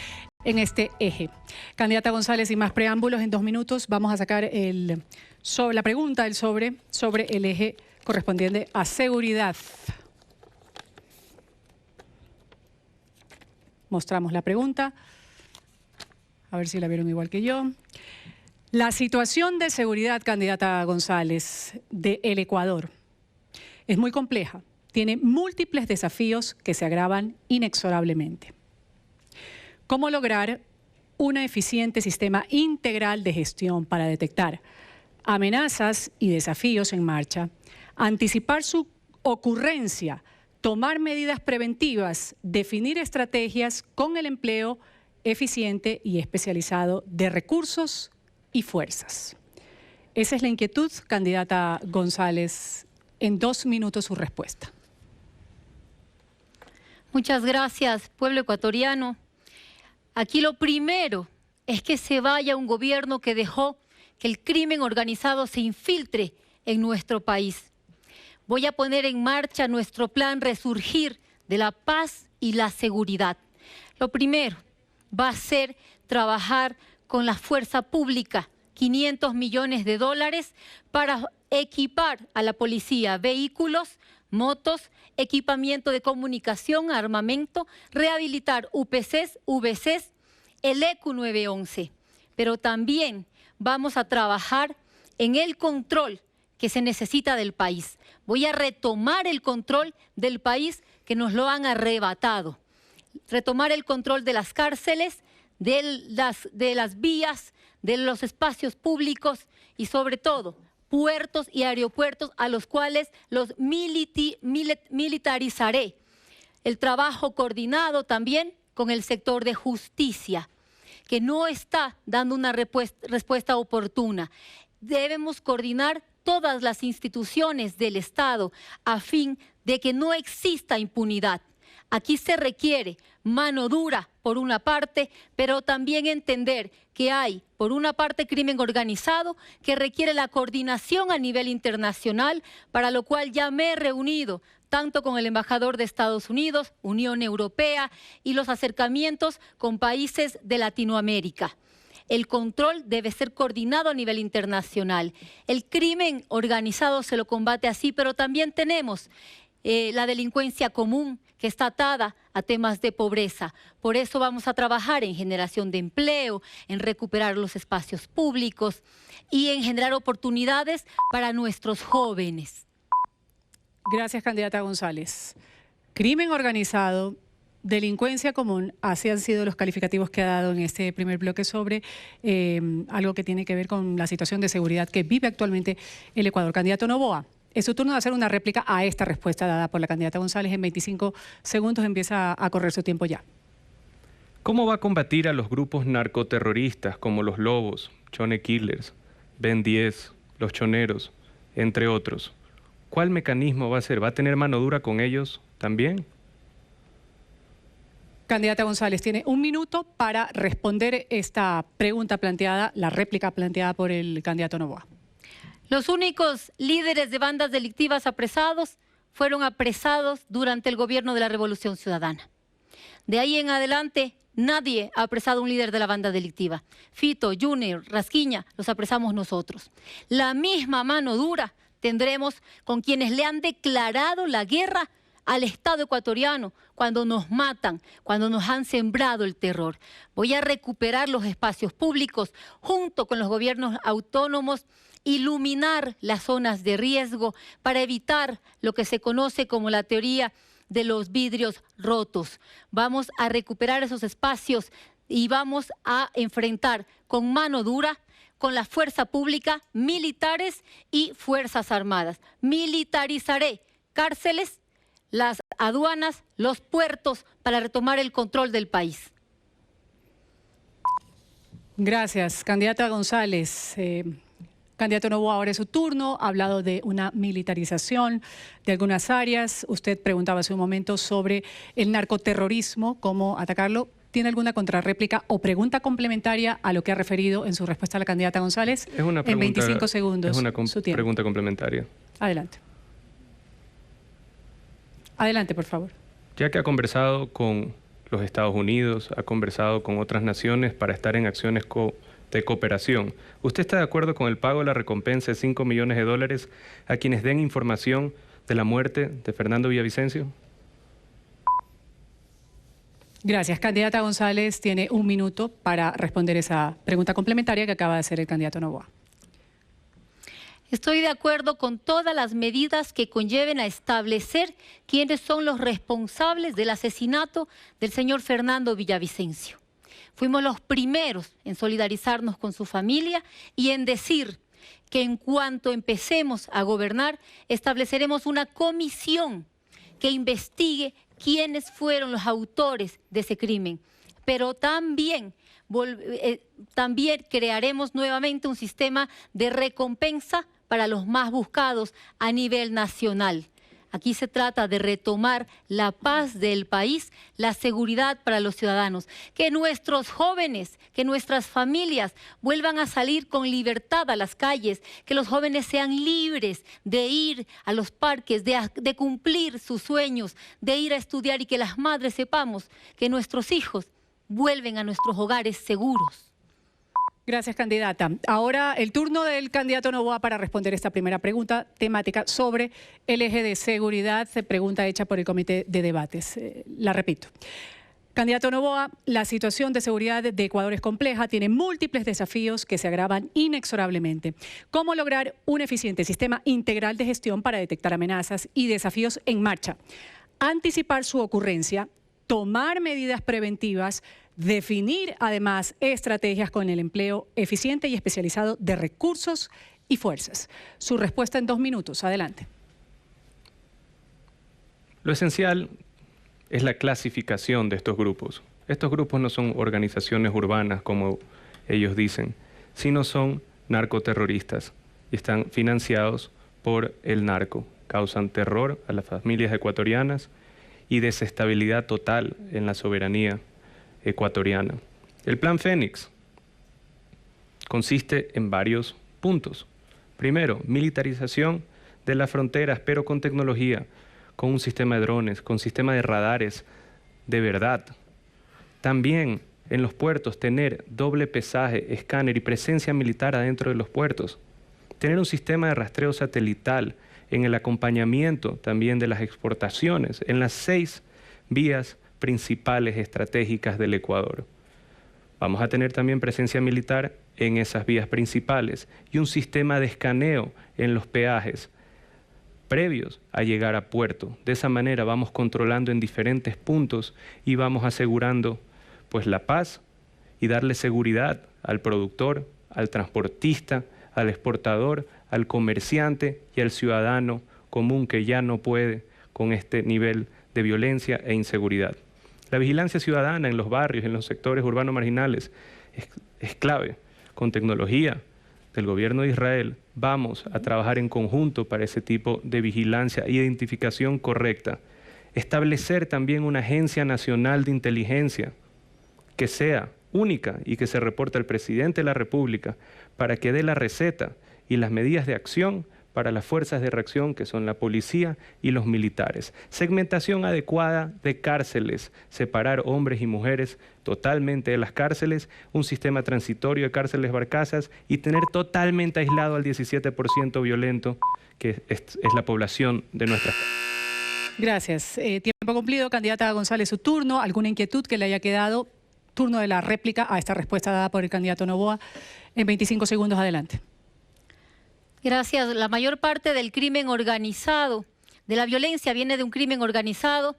en este eje. Candidata González, sin más preámbulos, en 2 minutos vamos a sacar la pregunta sobre el eje correspondiente a seguridad. Mostramos la pregunta, a ver si la vieron igual que yo. La situación de seguridad, candidata González, del Ecuador es muy compleja. Tiene múltiples desafíos que se agravan inexorablemente. ¿Cómo lograr un eficiente sistema integral de gestión para detectar amenazas y desafíos en marcha, anticipar su ocurrencia, tomar medidas preventivas, definir estrategias con el empleo eficiente y especializado de recursos y fuerzas? Esa es la inquietud, candidata González. En 2 minutos su respuesta. Muchas gracias, pueblo ecuatoriano. Aquí lo primero es que se vaya un gobierno que dejó que el crimen organizado se infiltre en nuestro país. Voy a poner en marcha nuestro plan Resurgir de la paz y la seguridad. Lo primero va a ser trabajar con la fuerza pública, 500 millones de dólares para equipar a la policía, vehículos, motos, equipamiento de comunicación, armamento, rehabilitar UPCs, VCs, el ECU 911. Pero también vamos a trabajar en el control que se necesita del país. Voy a retomar el control del país que nos lo han arrebatado. Retomar el control de las cárceles, de las vías, de los espacios públicos y sobre todo puertos y aeropuertos a los cuales los militarizaré. El trabajo coordinado también con el sector de justicia, que no está dando una respuesta oportuna. Debemos coordinar todas las instituciones del Estado a fin de que no exista impunidad. Aquí se requiere mano dura por una parte, pero también entender que hay, por una parte, crimen organizado que requiere la coordinación a nivel internacional, para lo cual ya me he reunido tanto con el embajador de Estados Unidos, Unión Europea y los acercamientos con países de Latinoamérica. El control debe ser coordinado a nivel internacional. El crimen organizado se lo combate así, pero también tenemos la delincuencia común, que está atada a temas de pobreza. Por eso vamos a trabajar en generación de empleo, en recuperar los espacios públicos y en generar oportunidades para nuestros jóvenes. Gracias, candidata González. Crimen organizado, delincuencia común, así han sido los calificativos que ha dado en este primer bloque sobre algo que tiene que ver con la situación de seguridad que vive actualmente el Ecuador. Candidato Noboa, es su turno de hacer una réplica a esta respuesta dada por la candidata González. En 25 segundos empieza a correr su tiempo ya. ¿Cómo va a combatir a los grupos narcoterroristas como los Lobos, Chone Killers, Ben 10, los Choneros, entre otros? ¿Cuál mecanismo va a ser? ¿Va a tener mano dura con ellos también? Candidata González, tiene un minuto para responder esta pregunta planteada, la réplica planteada por el candidato Noboa. Los únicos líderes de bandas delictivas apresados fueron apresados durante el gobierno de la Revolución Ciudadana. De ahí en adelante, nadie ha apresado a un líder de la banda delictiva. Fito, Junior, Rasquiña, los apresamos nosotros. La misma mano dura tendremos con quienes le han declarado la guerra al Estado ecuatoriano cuando nos matan, cuando nos han sembrado el terror. Voy a recuperar los espacios públicos junto con los gobiernos autónomos, iluminar las zonas de riesgo para evitar lo que se conoce como la teoría de los vidrios rotos. Vamos a recuperar esos espacios y vamos a enfrentar con mano dura, con la fuerza pública, militares y fuerzas armadas. Militarizaré cárceles, las aduanas, los puertos para retomar el control del país. Gracias, candidata González. Candidato Noboa, ahora es su turno. Ha hablado de una militarización de algunas áreas. Usted preguntaba hace un momento sobre el narcoterrorismo, cómo atacarlo. ¿Tiene alguna contrarréplica o pregunta complementaria a lo que ha referido en su respuesta a la candidata González? Es una pregunta, en 25 segundos. Es una su tiempo. pregunta complementaria. Adelante. Adelante, por favor. Ya que ha conversado con los Estados Unidos, ha conversado con otras naciones para estar en acciones de cooperación, ¿usted está de acuerdo con el pago de la recompensa de $5 millones a quienes den información de la muerte de Fernando Villavicencio? Gracias. Candidata González tiene un minuto para responder esa pregunta complementaria que acaba de hacer el candidato Noboa. Estoy de acuerdo con todas las medidas que conlleven a establecer quiénes son los responsables del asesinato del señor Fernando Villavicencio. Fuimos los primeros en solidarizarnos con su familia y en decir que en cuanto empecemos a gobernar, estableceremos una comisión que investigue quiénes fueron los autores de ese crimen. Pero también crearemos nuevamente un sistema de recompensa para los más buscados a nivel nacional. Aquí se trata de retomar la paz del país, la seguridad para los ciudadanos, que nuestros jóvenes, que nuestras familias vuelvan a salir con libertad a las calles, que los jóvenes sean libres de ir a los parques, de cumplir sus sueños, de ir a estudiar y que las madres sepamos que nuestros hijos vuelven a nuestros hogares seguros. Gracias, candidata. Ahora el turno del candidato Noboa para responder esta primera pregunta temática sobre el eje de seguridad, pregunta hecha por el Comité de Debates. La repito. Candidato Noboa, la situación de seguridad de Ecuador es compleja, tiene múltiples desafíos que se agravan inexorablemente. ¿Cómo lograr un eficiente sistema integral de gestión para detectar amenazas y desafíos en marcha? Anticipar su ocurrencia, tomar medidas preventivas, definir además estrategias con el empleo eficiente y especializado de recursos y fuerzas. Su respuesta en 2 minutos. Adelante. Lo esencial es la clasificación de estos grupos. Estos grupos no son organizaciones urbanas, como ellos dicen, sino son narcoterroristas y están financiados por el narco. Causan terror a las familias ecuatorianas y desestabilidad total en la soberanía ecuatoriana. El Plan Fénix consiste en varios puntos. Primero, militarización de las fronteras, pero con tecnología, con un sistema de drones, con sistema de radares de verdad. También en los puertos tener doble pesaje, escáner y presencia militar adentro de los puertos. Tener un sistema de rastreo satelital en el acompañamiento también de las exportaciones en las 6 vías principales estratégicas del Ecuador. Vamos a tener también presencia militar en esas vías principales y un sistema de escaneo en los peajes previos a llegar a puerto. De esa manera vamos controlando en diferentes puntos y vamos asegurando pues la paz y darle seguridad al productor, al transportista, al exportador, al comerciante y al ciudadano común que ya no puede con este nivel de violencia e inseguridad. La vigilancia ciudadana en los barrios, en los sectores urbanos marginales, es clave. Con tecnología del gobierno de Israel vamos a trabajar en conjunto para ese tipo de vigilancia e identificación correcta. Establecer también una agencia nacional de inteligencia que sea única y que se reporte al presidente de la República para que dé la receta y las medidas de acción para las fuerzas de reacción que son la policía y los militares. Segmentación adecuada de cárceles, separar hombres y mujeres totalmente de las cárceles, un sistema transitorio de cárceles barcazas y tener totalmente aislado al 17% violento que es la población de nuestras. Gracias. Tiempo cumplido. Candidata González, su turno. ¿Alguna inquietud que le haya quedado? Turno de la réplica a esta respuesta dada por el candidato Noboa. En 25 segundos, adelante. Gracias. La mayor parte del crimen organizado, de la violencia, viene de un crimen organizado.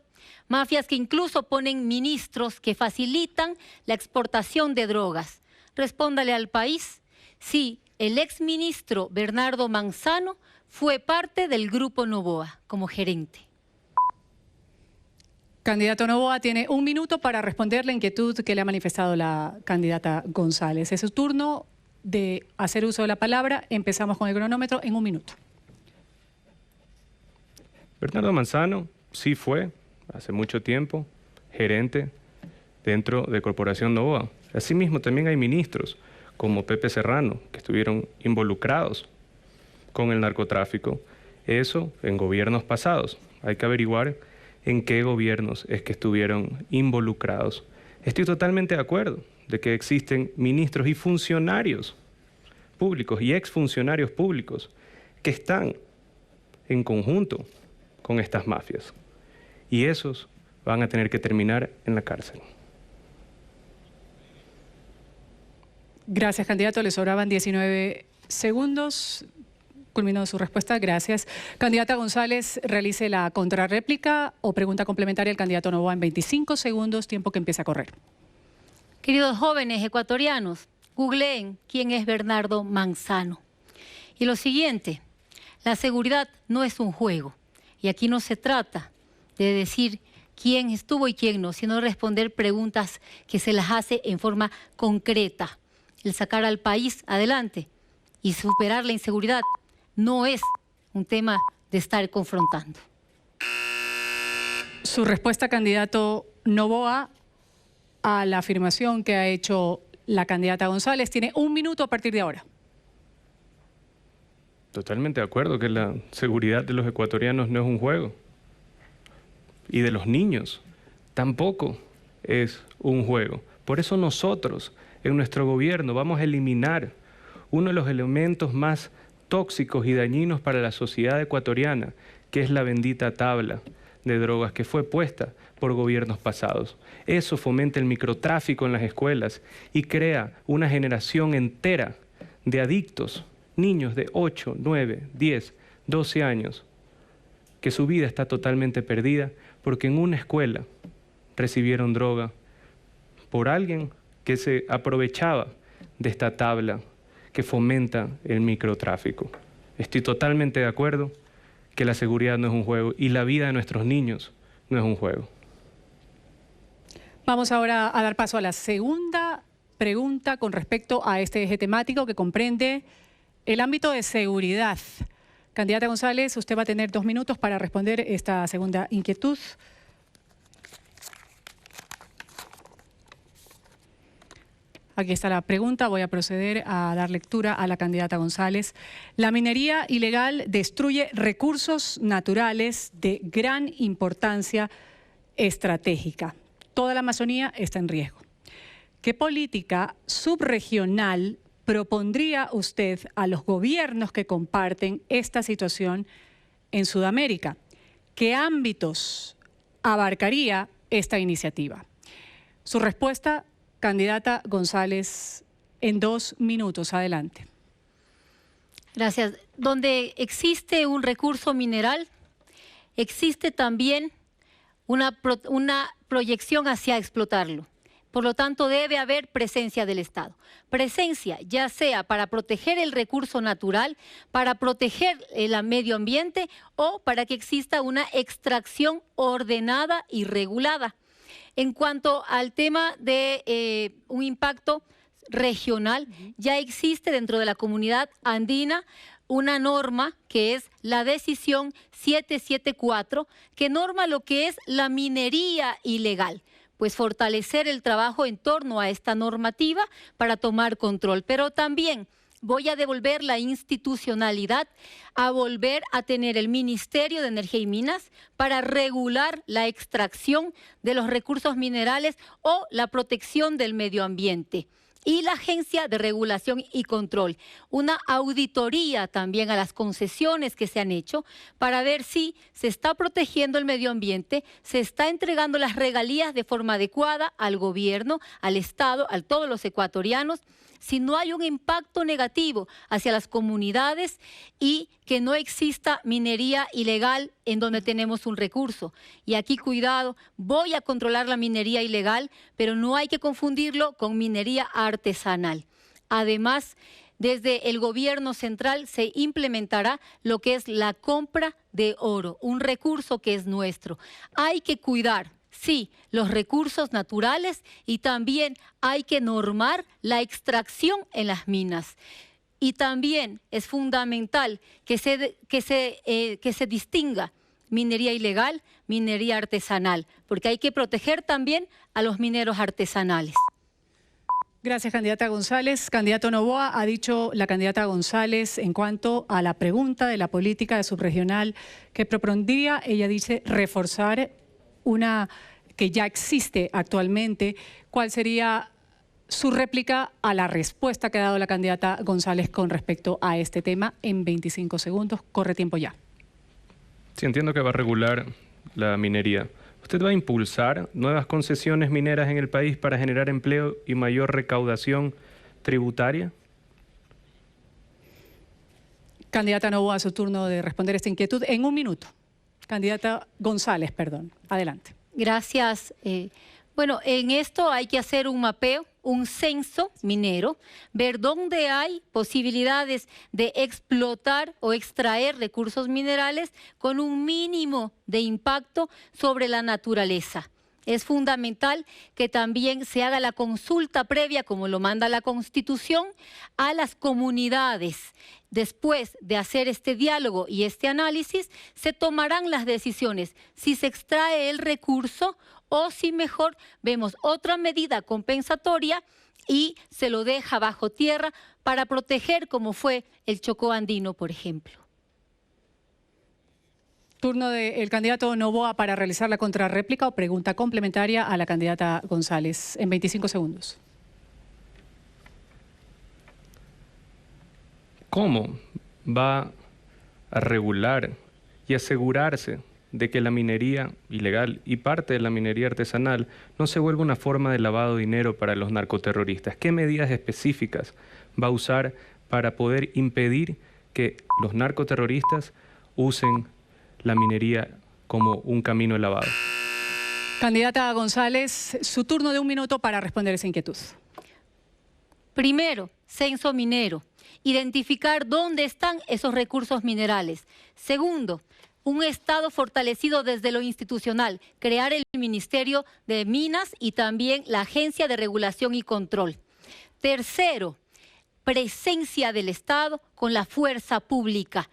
Mafias que incluso ponen ministros que facilitan la exportación de drogas. Respóndale al país si el exministro Bernardo Manzano fue parte del Grupo Noboa como gerente. Candidato Noboa tiene 1 minuto para responder la inquietud que le ha manifestado la candidata González. Es su turno de hacer uso de la palabra. Empezamos con el cronómetro en 1 minuto. Bernardo Manzano sí fue, hace mucho tiempo, gerente dentro de Corporación Noboa. Asimismo, también hay ministros como Pepe Serrano que estuvieron involucrados con el narcotráfico. Eso en gobiernos pasados. Hay que averiguar en qué gobiernos es que estuvieron involucrados. Estoy totalmente de acuerdo de que existen ministros y funcionarios públicos y exfuncionarios públicos que están en conjunto con estas mafias. Y esos van a tener que terminar en la cárcel. Gracias, candidato. Le sobraban 19 segundos. Culminó su respuesta. Gracias. Candidata González, realice la contrarréplica o pregunta complementaria al candidato Noboa en 25 segundos, tiempo que empieza a correr. Queridos jóvenes ecuatorianos, googleen quién es Bernardo Manzano. Y lo siguiente, la seguridad no es un juego. Y aquí no se trata de decir quién estuvo y quién no, sino responder preguntas que se las hace en forma concreta. El sacar al país adelante y superar la inseguridad no es un tema de estar confrontando. Su respuesta, candidato Noboa, a la afirmación que ha hecho la candidata González. Tiene 1 minuto a partir de ahora. Totalmente de acuerdo que la seguridad de los ecuatorianos no es un juego. Y de los niños tampoco es un juego. Por eso nosotros, en nuestro gobierno, vamos a eliminar uno de los elementos más tóxicos y dañinos para la sociedad ecuatoriana, que es la bendita tabla de drogas que fue puesta por gobiernos pasados. Eso fomenta el microtráfico en las escuelas y crea una generación entera de adictos, niños de 8, 9, 10, 12 años, que su vida está totalmente perdida porque en una escuela recibieron droga por alguien que se aprovechaba de esta tabla que fomenta el microtráfico. Estoy totalmente de acuerdo que la seguridad no es un juego y la vida de nuestros niños no es un juego. Vamos ahora a dar paso a la segunda pregunta con respecto a este eje temático que comprende el ámbito de seguridad. Candidata González, usted va a tener 2 minutos para responder esta segunda inquietud. Aquí está la pregunta. Voy a proceder a dar lectura a la candidata González. La minería ilegal destruye recursos naturales de gran importancia estratégica. Toda la Amazonía está en riesgo. ¿Qué política subregional propondría usted a los gobiernos que comparten esta situación en Sudamérica? ¿Qué ámbitos abarcaría esta iniciativa. Su respuesta, candidata González, en 2 minutos. Adelante. Gracias. Donde existe un recurso mineral, existe también una proyección hacia explotarlo. Por lo tanto, debe haber presencia del Estado. Presencia, ya sea para proteger el recurso natural, para proteger el medio ambiente o para que exista una extracción ordenada y regulada. En cuanto al tema de un impacto regional, ya existe dentro de la comunidad andina una norma que es la decisión 774, que norma lo que es la minería ilegal. Pues fortalecer el trabajo en torno a esta normativa para tomar control. Pero también voy a devolver la institucionalidad, a volver a tener el Ministerio de Energía y Minas para regular la extracción de los recursos minerales o la protección del medio ambiente. Y la Agencia de Regulación y Control, una auditoría también a las concesiones que se han hecho para ver si se está protegiendo el medio ambiente, se está entregando las regalías de forma adecuada al gobierno, al Estado, a todos los ecuatorianos, si no hay un impacto negativo hacia las comunidades y que no exista minería ilegal en donde tenemos un recurso. Y aquí, cuidado, voy a controlar la minería ilegal, pero no hay que confundirlo con minería artesanal. Además, desde el gobierno central se implementará lo que es la compra de oro, un recurso que es nuestro. Hay que cuidar, sí, los recursos naturales y también hay que normar la extracción en las minas. Y también es fundamental que se distinga minería ilegal, minería artesanal, porque hay que proteger también a los mineros artesanales. Gracias, candidata González. Candidato Noboa, ha dicho la candidata González en cuanto a la pregunta de la política de subregional que propondría, ella dice, reforzar una que ya existe actualmente. ¿Cuál sería su réplica a la respuesta que ha dado la candidata González con respecto a este tema? En 25 segundos, corre tiempo ya. Sí, entiendo que va a regular la minería. ¿Usted va a impulsar nuevas concesiones mineras en el país para generar empleo y mayor recaudación tributaria? Candidata Noboa, a su turno de responder esta inquietud en 1 minuto. Candidata González, perdón. Adelante. Gracias. Bueno, en esto hay que hacer un mapeo, un censo minero, ver dónde hay posibilidades de explotar o extraer recursos minerales con un mínimo de impacto sobre la naturaleza. Es fundamental que también se haga la consulta previa, como lo manda la Constitución, a las comunidades. Después de hacer este diálogo y este análisis, se tomarán las decisiones si se extrae el recurso o si mejor vemos otra medida compensatoria y se lo deja bajo tierra para proteger, como fue el Chocó andino, por ejemplo. Turno del candidato Noboa para realizar la contrarréplica o pregunta complementaria a la candidata González en 25 segundos. ¿Cómo va a regular y asegurarse de que la minería ilegal y parte de la minería artesanal no se vuelva una forma de lavado de dinero para los narcoterroristas? ¿Qué medidas específicas va a usar para poder impedir que los narcoterroristas usen la minería como un camino de lavado? Candidata González, su turno de 1 minuto para responder esa inquietud. Primero, censo minero. Identificar dónde están esos recursos minerales. Segundo, un Estado fortalecido desde lo institucional, crear el Ministerio de Minas y también la Agencia de Regulación y Control. Tercero, presencia del Estado con la fuerza pública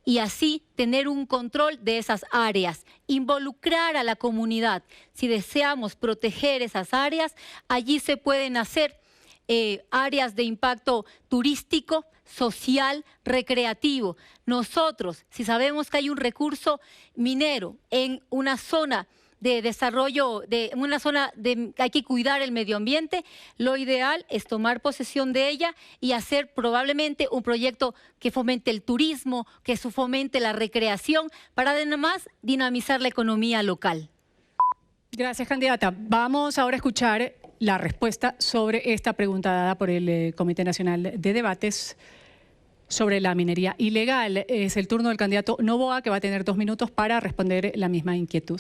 y así tener un control de esas áreas, involucrar a la comunidad. Si deseamos proteger esas áreas, allí se pueden hacer áreas de impacto turístico, social, recreativo. Nosotros, si sabemos que hay un recurso minero en una zona de desarrollo, hay que cuidar el medio ambiente, lo ideal es tomar posesión de ella y hacer probablemente un proyecto que fomente el turismo, que fomente la recreación, para además dinamizar la economía local. Gracias, candidata. Vamos ahora a escuchar la respuesta sobre esta pregunta dada por el Comité Nacional de Debates sobre la minería ilegal. Es el turno del candidato Noboa, que va a tener 2 minutos para responder la misma inquietud.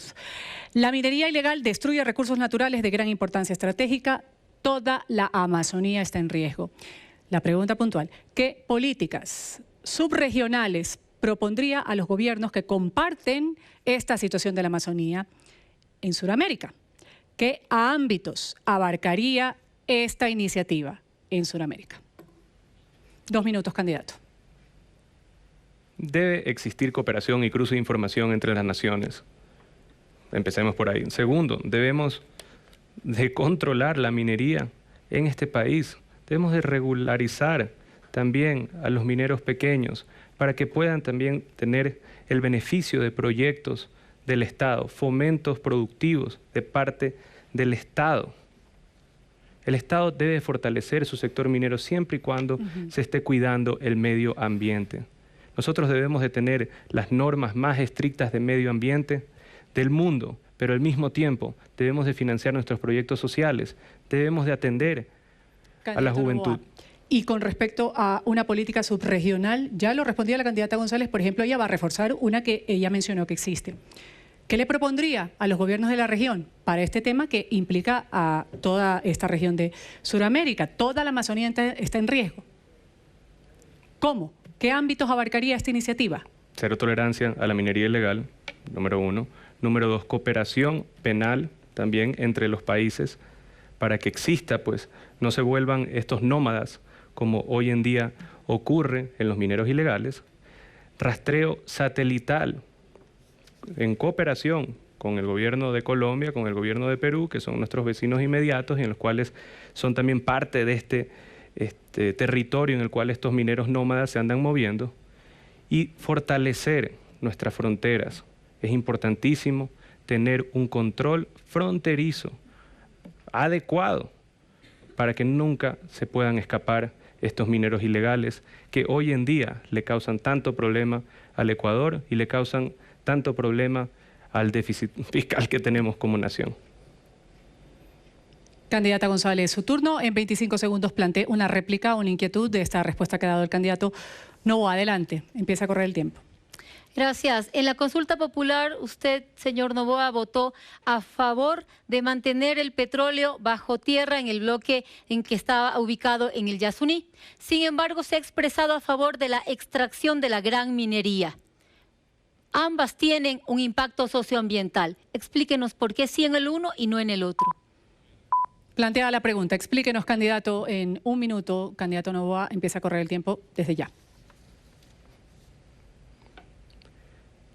La minería ilegal destruye recursos naturales de gran importancia estratégica. Toda la Amazonía está en riesgo. La pregunta puntual: ¿qué políticas subregionales propondría a los gobiernos que comparten esta situación de la Amazonía en Sudamérica? ¿Qué ámbitos abarcaría esta iniciativa en Sudamérica? 2 minutos, candidato. Debe existir cooperación y cruce de información entre las naciones. Empecemos por ahí. Segundo, debemos de controlar la minería en este país. Debemos de regularizar también a los mineros pequeños para que puedan también tener el beneficio de proyectos del Estado, fomentos productivos de parte del Estado. El Estado debe fortalecer su sector minero siempre y cuando se esté cuidando el medio ambiente. Nosotros debemos de tener las normas más estrictas de medio ambiente del mundo, pero al mismo tiempo debemos de financiar nuestros proyectos sociales, debemos de atender a la juventud. Y con respecto a una política subregional, ya lo respondía la candidata González, por ejemplo, ella va a reforzar una que ella mencionó que existe. ¿Qué le propondría a los gobiernos de la región para este tema que implica a toda esta región de Sudamérica? Toda la Amazonía está en riesgo. ¿Cómo? ¿Qué ámbitos abarcaría esta iniciativa? Cero tolerancia a la minería ilegal, número 1. Número 2, cooperación penal también entre los países para que exista, pues, no se vuelvan estos nómadas como hoy en día ocurre en los mineros ilegales. Rastreo satelital en cooperación con el gobierno de Colombia, con el gobierno de Perú, que son nuestros vecinos inmediatos y en los cuales son también parte de este territorio en el cual estos mineros nómadas se andan moviendo, y fortalecer nuestras fronteras. Es importantísimo tener un control fronterizo adecuado para que nunca se puedan escapar estos mineros ilegales que hoy en día le causan tanto problema al Ecuador y le causan tanto problema al déficit fiscal que tenemos como nación. Candidata González, su turno. En 25 segundos plantee una réplica o una inquietud de esta respuesta que ha dado el candidato Noboa. Adelante, empieza a correr el tiempo. Gracias. En la consulta popular, usted, señor Noboa, votó a favor de mantener el petróleo bajo tierra en el bloque en que estaba ubicado en el Yasuní. Sin embargo, se ha expresado a favor de la extracción de la gran minería. Ambas tienen un impacto socioambiental. Explíquenos por qué sí en el uno y no en el otro. Plantea la pregunta. Explíquenos, candidato, en 1 minuto. Candidato Noboa, empieza a correr el tiempo desde ya.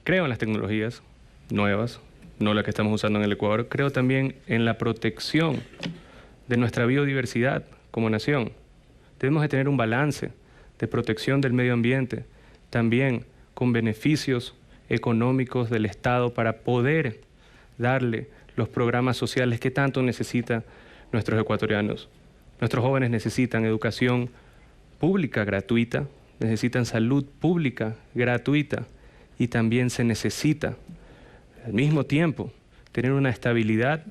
Creo en las tecnologías nuevas, no las que estamos usando en el Ecuador. Creo también en la protección de nuestra biodiversidad como nación. Debemos de tener un balance de protección del medio ambiente, también con beneficios económicos del Estado para poder darle los programas sociales que tanto necesitan nuestros ecuatorianos. Nuestros jóvenes necesitan educación pública gratuita, necesitan salud pública gratuita y también se necesita, al mismo tiempo, tener una estabilidad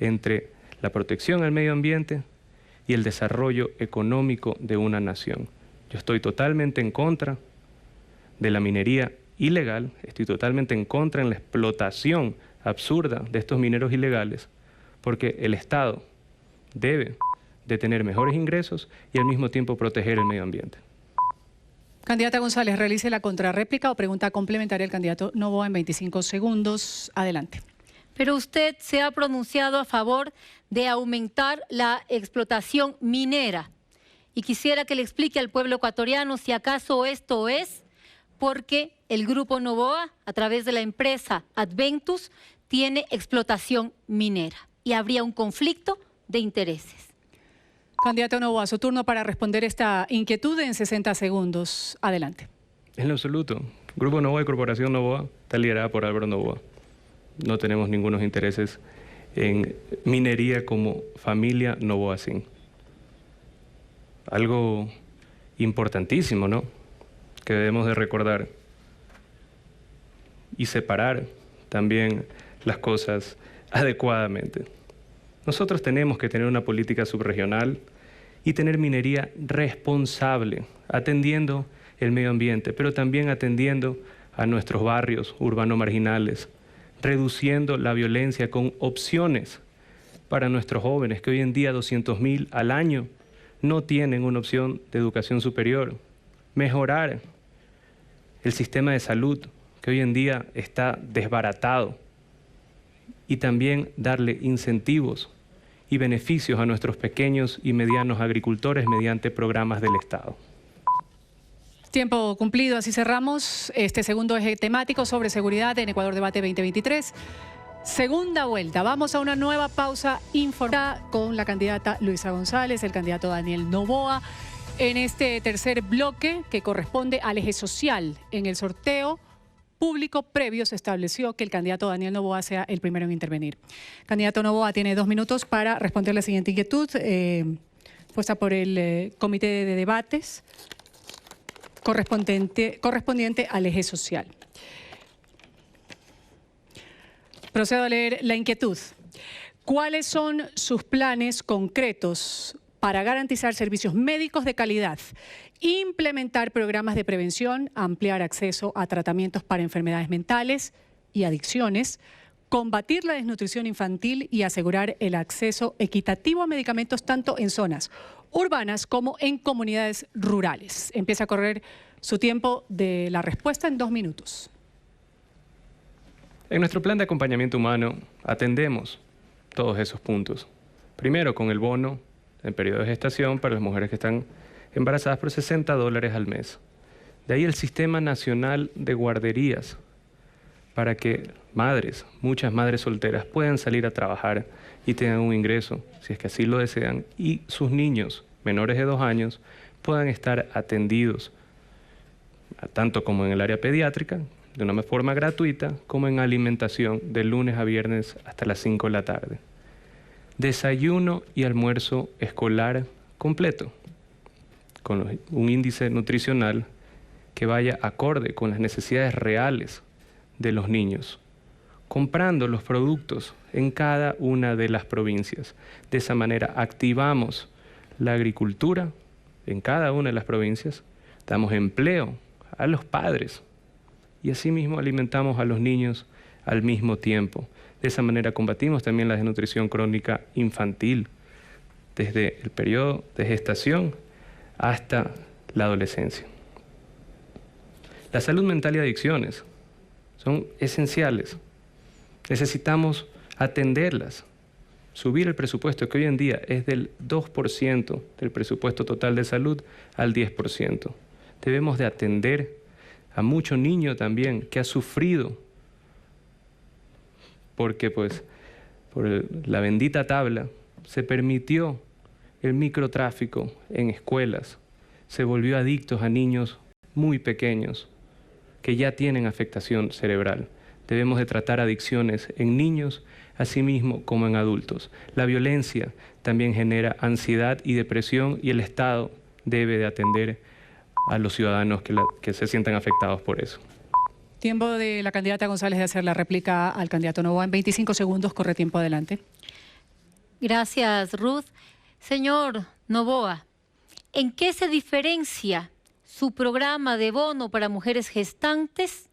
entre la protección al medio ambiente y el desarrollo económico de una nación. Yo estoy totalmente en contra de la minería ilegal, estoy totalmente en contra de la explotación absurda de estos mineros ilegales, porque el Estado debe de tener mejores ingresos y al mismo tiempo proteger el medio ambiente. Candidata González, realice la contrarréplica o pregunta complementaria al candidato Noboa en 25 segundos. Adelante. Pero usted se ha pronunciado a favor de aumentar la explotación minera. Y quisiera que le explique al pueblo ecuatoriano si acaso esto es porque el Grupo Noboa, a través de la empresa Adventus, tiene explotación minera y habría un conflicto de intereses. Candidato Noboa, su turno para responder esta inquietud en 60 segundos. Adelante. En lo absoluto. Grupo Noboa y Corporación Noboa está liderada por Álvaro Noboa. No tenemos ningunos intereses en minería como familia Noboa Sin. Algo importantísimo, ¿no?, que debemos de recordar y separar también las cosas adecuadamente. Nosotros tenemos que tener una política subregional y tener minería responsable, atendiendo el medio ambiente, pero también atendiendo a nuestros barrios urbanos marginales, reduciendo la violencia con opciones para nuestros jóvenes, que hoy en día 200.000 al año no tienen una opción de educación superior. Mejorar el sistema de salud, que hoy en día está desbaratado, y también darle incentivos y beneficios a nuestros pequeños y medianos agricultores mediante programas del Estado. Tiempo cumplido, así cerramos este segundo eje temático sobre seguridad en Ecuador Debate 2023. Segunda vuelta, vamos a una nueva pausa informada con la candidata Luisa González, el candidato Daniel Noboa, en este tercer bloque que corresponde al eje social. En el sorteo público previo se estableció que el candidato Daniel Noboa sea el primero en intervenir. Candidato Noboa tiene 2 minutos para responder la siguiente inquietud, puesta por el Comité de Debates, correspondiente al eje social. Procedo a leer la inquietud. ¿Cuáles son sus planes concretos para garantizar servicios médicos de calidad, implementar programas de prevención, ampliar acceso a tratamientos para enfermedades mentales y adicciones, combatir la desnutrición infantil y asegurar el acceso equitativo a medicamentos tanto en zonas urbanas como en comunidades rurales? Empieza a correr su tiempo de la respuesta en 2 minutos. En nuestro plan de acompañamiento humano atendemos todos esos puntos. Primero con el bono en periodo de gestación para las mujeres que están embarazadas por $60 al mes. De ahí el Sistema Nacional de Guarderías para que madres, muchas madres solteras, puedan salir a trabajar y tengan un ingreso, si es que así lo desean, y sus niños menores de 2 años puedan estar atendidos, tanto como en el área pediátrica, de una forma gratuita, como en alimentación de lunes a viernes hasta las 5 de la tarde. Desayuno y almuerzo escolar completo, con un índice nutricional que vaya acorde con las necesidades reales de los niños, comprando los productos en cada una de las provincias. De esa manera activamos la agricultura en cada una de las provincias, damos empleo a los padres y asimismo alimentamos a los niños al mismo tiempo. De esa manera combatimos también la desnutrición crónica infantil, desde el periodo de gestación hasta la adolescencia. La salud mental y adicciones son esenciales. Necesitamos atenderlas, subir el presupuesto, que hoy en día es del 2% del presupuesto total de salud al 10%. Debemos de atender a mucho niño también que ha sufrido, porque pues por la bendita tabla se permitió el microtráfico en escuelas, se volvió adictos a niños muy pequeños que ya tienen afectación cerebral. Debemos de tratar adicciones en niños, así mismo como en adultos. La violencia también genera ansiedad y depresión y el Estado debe de atender a los ciudadanos que se sientan afectados por eso. Tiempo de la candidata González de hacer la réplica al candidato Noboa. En 25 segundos, corre tiempo adelante. Gracias, Ruth. Señor Noboa, ¿en qué se diferencia su programa de bono para mujeres gestantes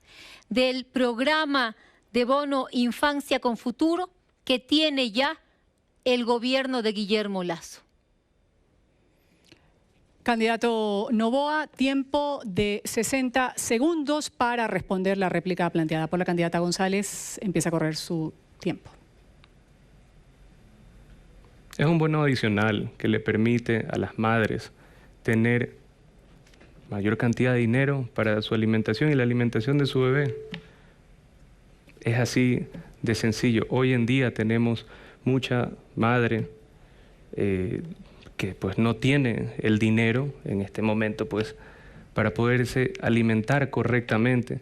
del programa de bono Infancia con Futuro que tiene ya el gobierno de Guillermo Lasso? Candidato Noboa, tiempo de 60 segundos para responder la réplica planteada por la candidata González. Empieza a correr su tiempo. Es un bono adicional que le permite a las madres tener mayor cantidad de dinero para su alimentación y la alimentación de su bebé. Es así de sencillo. Hoy en día tenemos mucha madre que pues no tiene el dinero en este momento pues para poderse alimentar correctamente,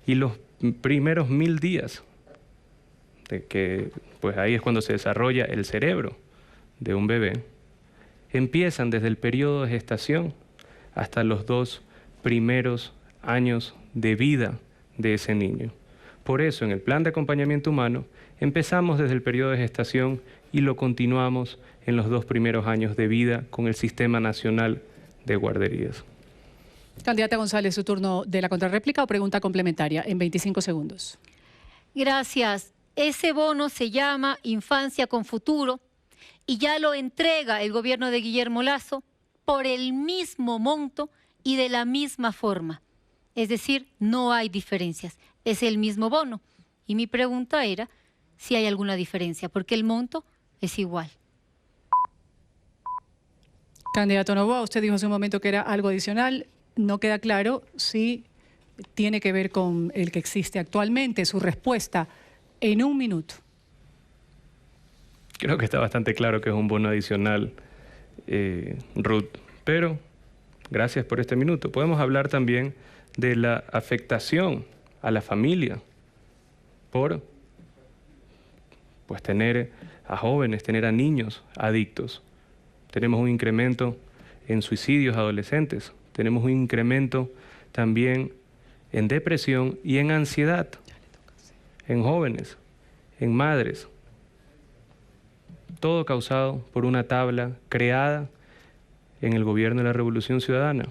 y los primeros 1000 días de que pues ahí es cuando se desarrolla el cerebro de un bebé, empiezan desde el periodo de gestación hasta los 2 primeros años de vida de ese niño. Por eso en el plan de acompañamiento humano Empezamos desde el periodo de gestación y lo continuamos en los 2 primeros años de vida con el Sistema Nacional de Guarderías. Candidata González, su turno de la contrarréplica o pregunta complementaria en 25 segundos. Gracias. Ese bono se llama Infancia con Futuro y ya lo entrega el gobierno de Guillermo Lasso por el mismo monto y de la misma forma. Es decir, no hay diferencias. Es el mismo bono. Y mi pregunta era si hay alguna diferencia, porque el monto es igual. Candidato Noboa, usted dijo hace un momento que era algo adicional. No queda claro si tiene que ver con el que existe actualmente. Su respuesta en 1 minuto. Creo que está bastante claro que es un bono adicional, Ruth, pero gracias por este minuto. Podemos hablar también de la afectación a la familia por tener a jóvenes, tener a niños adictos. Tenemos un incremento en suicidios adolescentes, tenemos un incremento también en depresión y en ansiedad, en jóvenes, en madres. Todo causado por una tabla creada en el gobierno de la Revolución Ciudadana.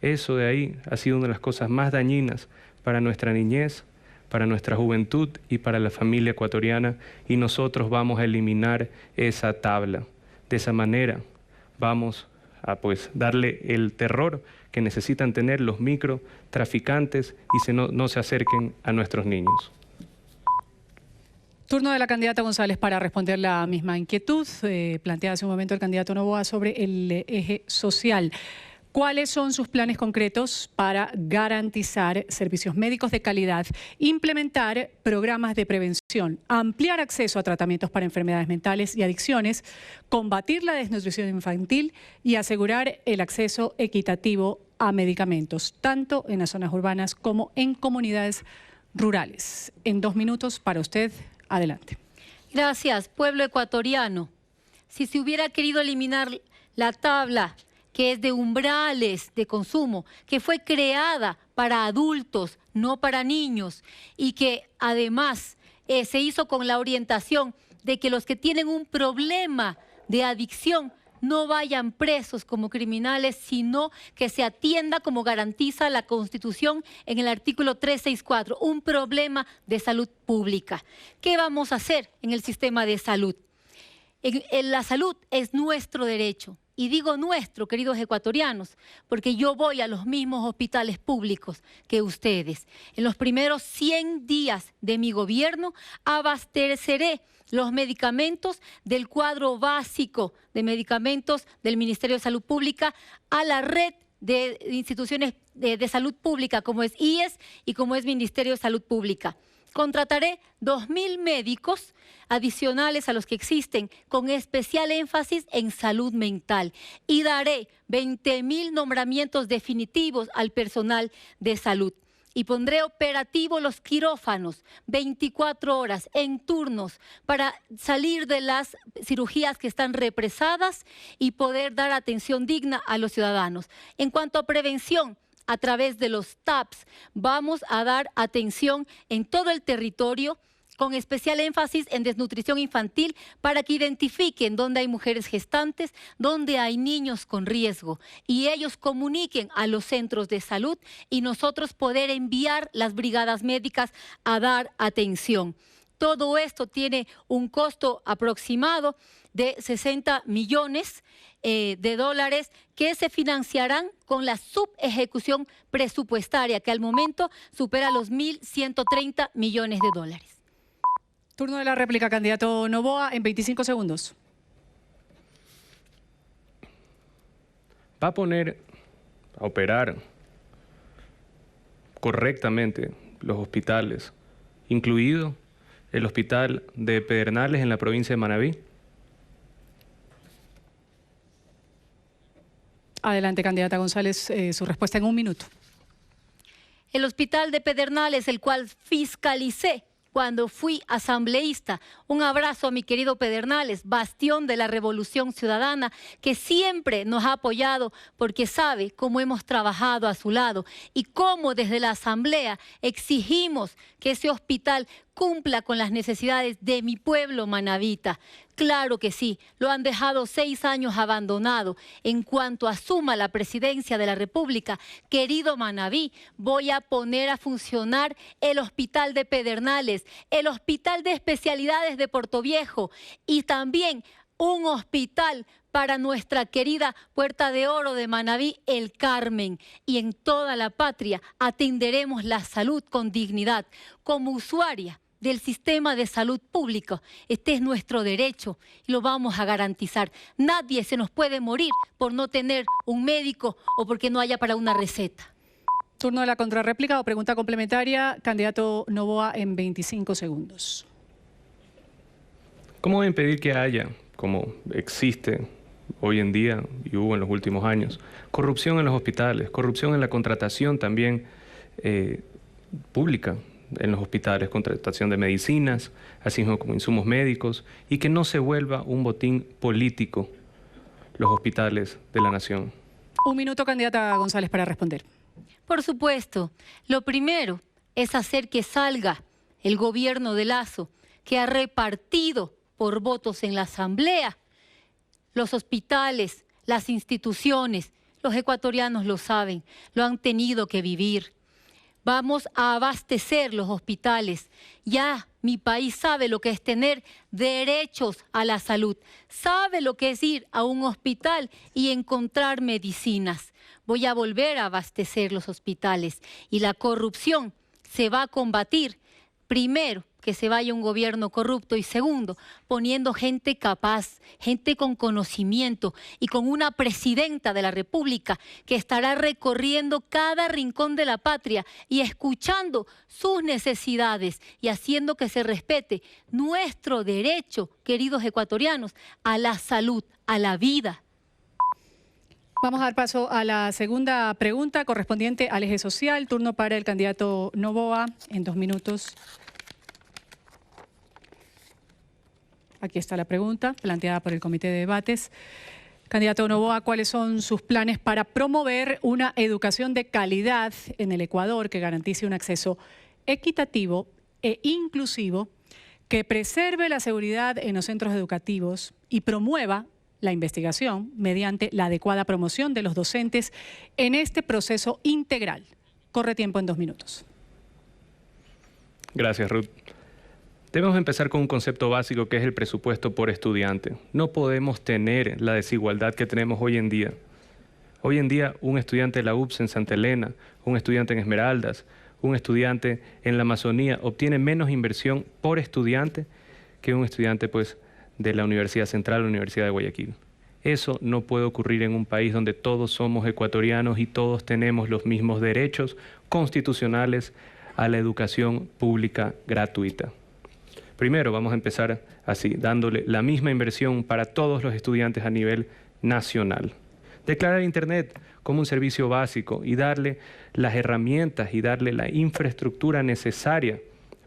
Eso de ahí ha sido una de las cosas más dañinas para nuestra niñez, para nuestra juventud y para la familia ecuatoriana, y nosotros vamos a eliminar esa tabla. De esa manera vamos a darle el terror que necesitan tener los microtraficantes y no se acerquen a nuestros niños. Turno de la candidata González para responder la misma inquietud planteada hace un momento el candidato Noboa sobre el eje social. ¿Cuáles son sus planes concretos para garantizar servicios médicos de calidad, implementar programas de prevención, ampliar acceso a tratamientos para enfermedades mentales y adicciones, combatir la desnutrición infantil y asegurar el acceso equitativo a medicamentos, tanto en las zonas urbanas como en comunidades rurales? En 2 minutos para usted, adelante. Gracias, pueblo ecuatoriano. Si se hubiera querido eliminar la tabla que es de umbrales de consumo, que fue creada para adultos, no para niños, y que además se hizo con la orientación de que los que tienen un problema de adicción no vayan presos como criminales, sino que se atienda como garantiza la Constitución en el artículo 364, un problema de salud pública. ¿Qué vamos a hacer en el sistema de salud? La salud es nuestro derecho. Y digo nuestro, queridos ecuatorianos, porque yo voy a los mismos hospitales públicos que ustedes. En los primeros 100 días de mi gobierno abasteceré los medicamentos del cuadro básico de medicamentos del Ministerio de Salud Pública a la red de instituciones de salud pública como es IES y como es Ministerio de Salud Pública. Contrataré 2.000 médicos adicionales a los que existen, con especial énfasis en salud mental, y daré 20.000 nombramientos definitivos al personal de salud. Y pondré operativo los quirófanos 24 horas en turnos para salir de las cirugías que están represadas y poder dar atención digna a los ciudadanos. En cuanto a prevención, a través de los TAPS, vamos a dar atención en todo el territorio, con especial énfasis en desnutrición infantil, para que identifiquen dónde hay mujeres gestantes, dónde hay niños con riesgo, y ellos comuniquen a los centros de salud y nosotros poder enviar las brigadas médicas a dar atención. Todo esto tiene un costo aproximado de 60 millones de dólares que se financiarán con la subejecución presupuestaria, que al momento supera los 1.130 millones de dólares. Turno de la réplica, candidato Noboa, en 25 segundos. Va a poner a operar correctamente los hospitales, incluido el hospital de Pedernales en la provincia de Manabí. Adelante, candidata González, su respuesta en 1 minuto. El hospital de Pedernales, el cual fiscalicé cuando fui asambleísta. Un abrazo a mi querido Pedernales, bastión de la Revolución Ciudadana, que siempre nos ha apoyado porque sabe cómo hemos trabajado a su lado y cómo desde la Asamblea exigimos que ese hospital cumpla con las necesidades de mi pueblo manabita. Claro que sí, lo han dejado 6 años abandonado. En cuanto asuma la presidencia de la República, querido Manabí, voy a poner a funcionar el Hospital de Pedernales, el Hospital de Especialidades de Portoviejo y también un hospital para nuestra querida Puerta de Oro de Manabí, El Carmen. Y en toda la patria atenderemos la salud con dignidad. Como usuaria del sistema de salud público, este es nuestro derecho y lo vamos a garantizar. Nadie se nos puede morir por no tener un médico o porque no haya para una receta. Turno de la contrarréplica o pregunta complementaria. Candidato Noboa en 25 segundos. ¿Cómo impedir que haya, como existe hoy en día y hubo en los últimos años, corrupción en los hospitales, corrupción en la contratación también pública en los hospitales, contratación de medicinas, así como insumos médicos, y que no se vuelva un botín político los hospitales de la nación? 1 minuto, candidata González, para responder. Por supuesto, lo primero es hacer que salga el gobierno de Lasso, que ha repartido por votos en la Asamblea los hospitales, las instituciones. Los ecuatorianos lo saben, lo han tenido que vivir. Vamos a abastecer los hospitales. Ya mi país sabe lo que es tener derechos a la salud. Sabe lo que es ir a un hospital y encontrar medicinas. Voy a volver a abastecer los hospitales. Y la corrupción se va a combatir, primero, que se vaya un gobierno corrupto y segundo, poniendo gente capaz, gente con conocimiento y con una presidenta de la República que estará recorriendo cada rincón de la patria y escuchando sus necesidades y haciendo que se respete nuestro derecho, queridos ecuatorianos, a la salud, a la vida. Vamos a dar paso a la segunda pregunta correspondiente al eje social. Turno para el candidato Noboa en 2 minutos. Aquí está la pregunta planteada por el Comité de Debates. Candidato Noboa, ¿cuáles son sus planes para promover una educación de calidad en el Ecuador que garantice un acceso equitativo e inclusivo, que preserve la seguridad en los centros educativos y promueva la investigación mediante la adecuada promoción de los docentes en este proceso integral? Corre tiempo en 2 minutos. Gracias, Ruth. Debemos empezar con un concepto básico que es el presupuesto por estudiante. No podemos tener la desigualdad que tenemos hoy en día. Hoy en día un estudiante de la UPS en Santa Elena, un estudiante en Esmeraldas, un estudiante en la Amazonía obtiene menos inversión por estudiante que un estudiante de la Universidad Central o la Universidad de Guayaquil. Eso no puede ocurrir en un país donde todos somos ecuatorianos y todos tenemos los mismos derechos constitucionales a la educación pública gratuita. Primero vamos a empezar así, dándole la misma inversión para todos los estudiantes a nivel nacional. Declarar Internet como un servicio básico y darle las herramientas y darle la infraestructura necesaria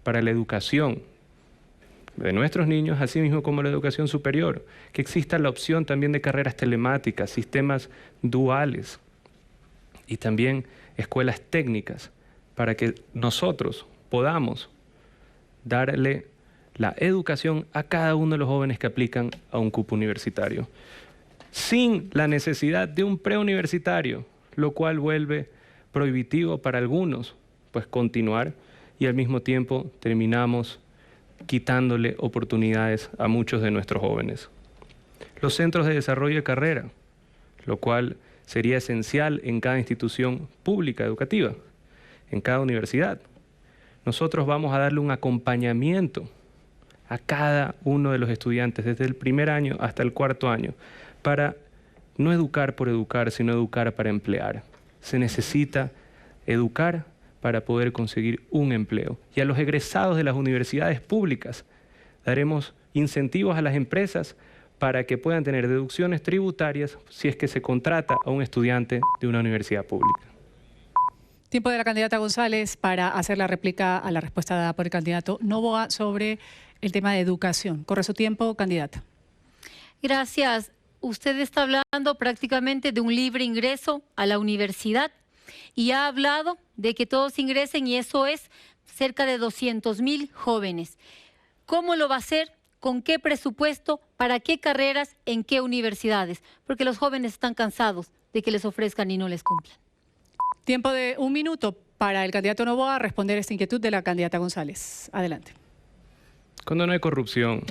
para la educación de nuestros niños, así mismo como la educación superior. Que exista la opción también de carreras telemáticas, sistemas duales y también escuelas técnicas para que nosotros podamos darle la educación a cada uno de los jóvenes que aplican a un cupo universitario, sin la necesidad de un preuniversitario, lo cual vuelve prohibitivo para algunos, continuar, y al mismo tiempo terminamos quitándole oportunidades a muchos de nuestros jóvenes. Los centros de desarrollo de carrera, lo cual sería esencial en cada institución pública educativa, en cada universidad. Nosotros vamos a darle un acompañamiento a cada uno de los estudiantes desde el primer año hasta el 4º año para no educar por educar, sino educar para emplear. Se necesita educar para poder conseguir un empleo. Y a los egresados de las universidades públicas daremos incentivos a las empresas para que puedan tener deducciones tributarias si es que se contrata a un estudiante de una universidad pública. Tiempo de la candidata González para hacer la réplica a la respuesta dada por el candidato Noboa sobre el tema de educación. Corre su tiempo, candidata. Gracias. Usted está hablando prácticamente de un libre ingreso a la universidad y ha hablado de que todos ingresen y eso es cerca de 200.000 jóvenes. ¿Cómo lo va a hacer? ¿Con qué presupuesto? ¿Para qué carreras? ¿En qué universidades? Porque los jóvenes están cansados de que les ofrezcan y no les cumplan. Tiempo de 1 minuto para el candidato Noboa a responder esta inquietud de la candidata González. Adelante. Cuando no hay corrupción,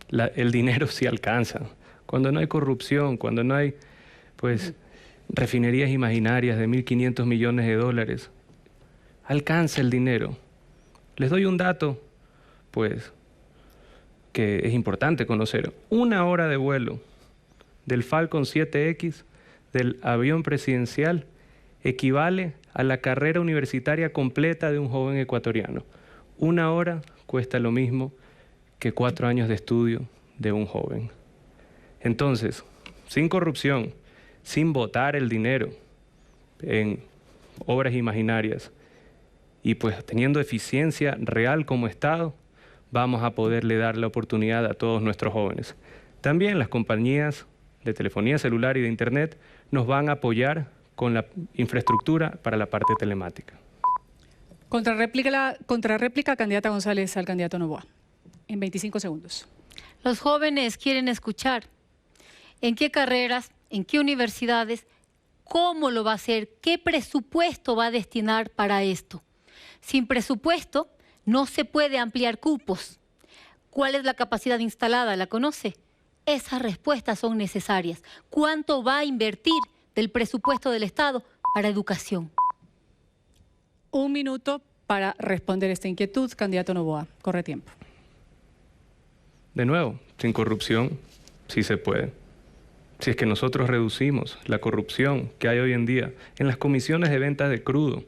el dinero sí alcanza. Cuando no hay corrupción, cuando no hay, pues, refinerías imaginarias de 1.500 millones de dólares, alcanza el dinero. Les doy un dato, pues, que es importante conocer. 1 hora de vuelo del Falcon 7X, del avión presidencial, equivale a la carrera universitaria completa de un joven ecuatoriano. 1 hora cuesta lo mismo que 4 años de estudio de un joven. Entonces, sin corrupción, sin botar el dinero en obras imaginarias y pues teniendo eficiencia real como Estado, vamos a poderle dar la oportunidad a todos nuestros jóvenes. También las compañías de telefonía celular y de Internet nos van a apoyar con la infraestructura para la parte telemática. Contrarréplica, candidata González al candidato Noboa. En 25 segundos. Los jóvenes quieren escuchar en qué carreras, en qué universidades, cómo lo va a hacer, qué presupuesto va a destinar para esto. Sin presupuesto no se puede ampliar cupos. ¿Cuál es la capacidad instalada? ¿La conoce? Esas respuestas son necesarias. ¿Cuánto va a invertir del presupuesto del Estado para educación? 1 minuto para responder esta inquietud, candidato Noboa. Corre tiempo. De nuevo, sin corrupción, sí se puede. Si es que nosotros reducimos la corrupción que hay hoy en día en las comisiones de venta de crudo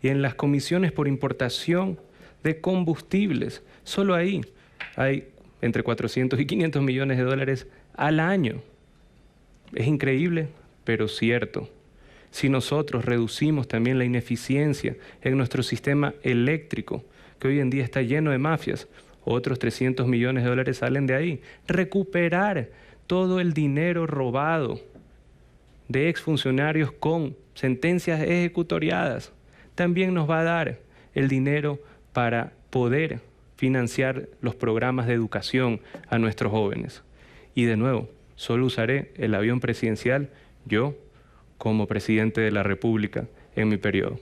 y en las comisiones por importación de combustibles, solo ahí hay entre 400 y 500 millones de dólares al año. Es increíble, pero cierto. Si nosotros reducimos también la ineficiencia en nuestro sistema eléctrico, que hoy en día está lleno de mafias, otros 300 millones de dólares salen de ahí. Recuperar todo el dinero robado de exfuncionarios con sentencias ejecutoriadas también nos va a dar el dinero para poder financiar los programas de educación a nuestros jóvenes. Y de nuevo, solo usaré el avión presidencial yo como presidente de la República en mi periodo.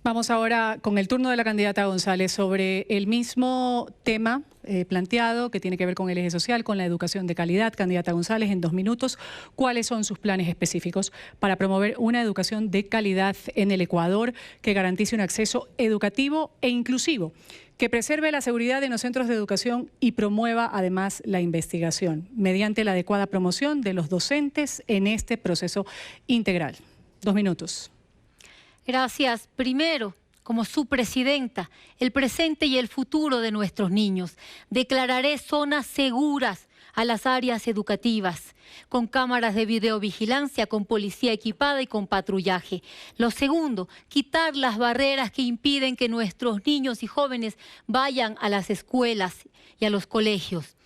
Vamos ahora con el turno de la candidata González sobre el mismo tema planteado que tiene que ver con el eje social, con la educación de calidad. Candidata González, en 2 minutos, ¿cuáles son sus planes específicos para promover una educación de calidad en el Ecuador que garantice un acceso educativo e inclusivo, que preserve la seguridad en los centros de educación y promueva además la investigación mediante la adecuada promoción de los docentes en este proceso integral? 2 minutos. Gracias. Primero, como su presidenta, el presente y el futuro de nuestros niños. Declararé zonas seguras a las áreas educativas, con cámaras de videovigilancia, con policía equipada y con patrullaje. Lo segundo, quitar las barreras que impiden que nuestros niños y jóvenes vayan a las escuelas y a los colegios.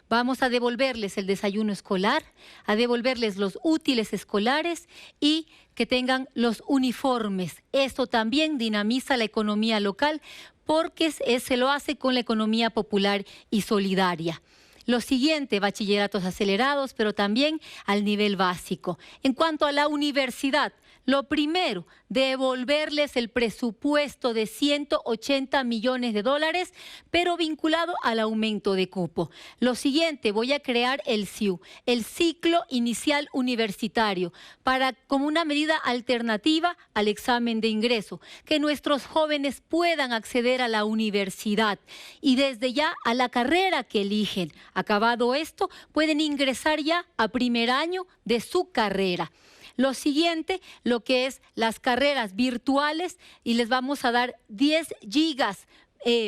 Vamos a devolverles el desayuno escolar, a devolverles los útiles escolares y que tengan los uniformes. Esto también dinamiza la economía local porque se lo hace con la economía popular y solidaria. Lo siguiente, bachilleratos acelerados, pero también al nivel básico. En cuanto a la universidad, lo primero, devolverles el presupuesto de 180 millones de dólares, pero vinculado al aumento de cupo. Lo siguiente, voy a crear el CIU, el ciclo inicial universitario, como una medida alternativa al examen de ingreso, que nuestros jóvenes puedan acceder a la universidad y desde ya a la carrera que eligen. Acabado esto, pueden ingresar ya a primer año de su carrera. Lo siguiente, lo que es las carreras virtuales, y les vamos a dar 10 gigas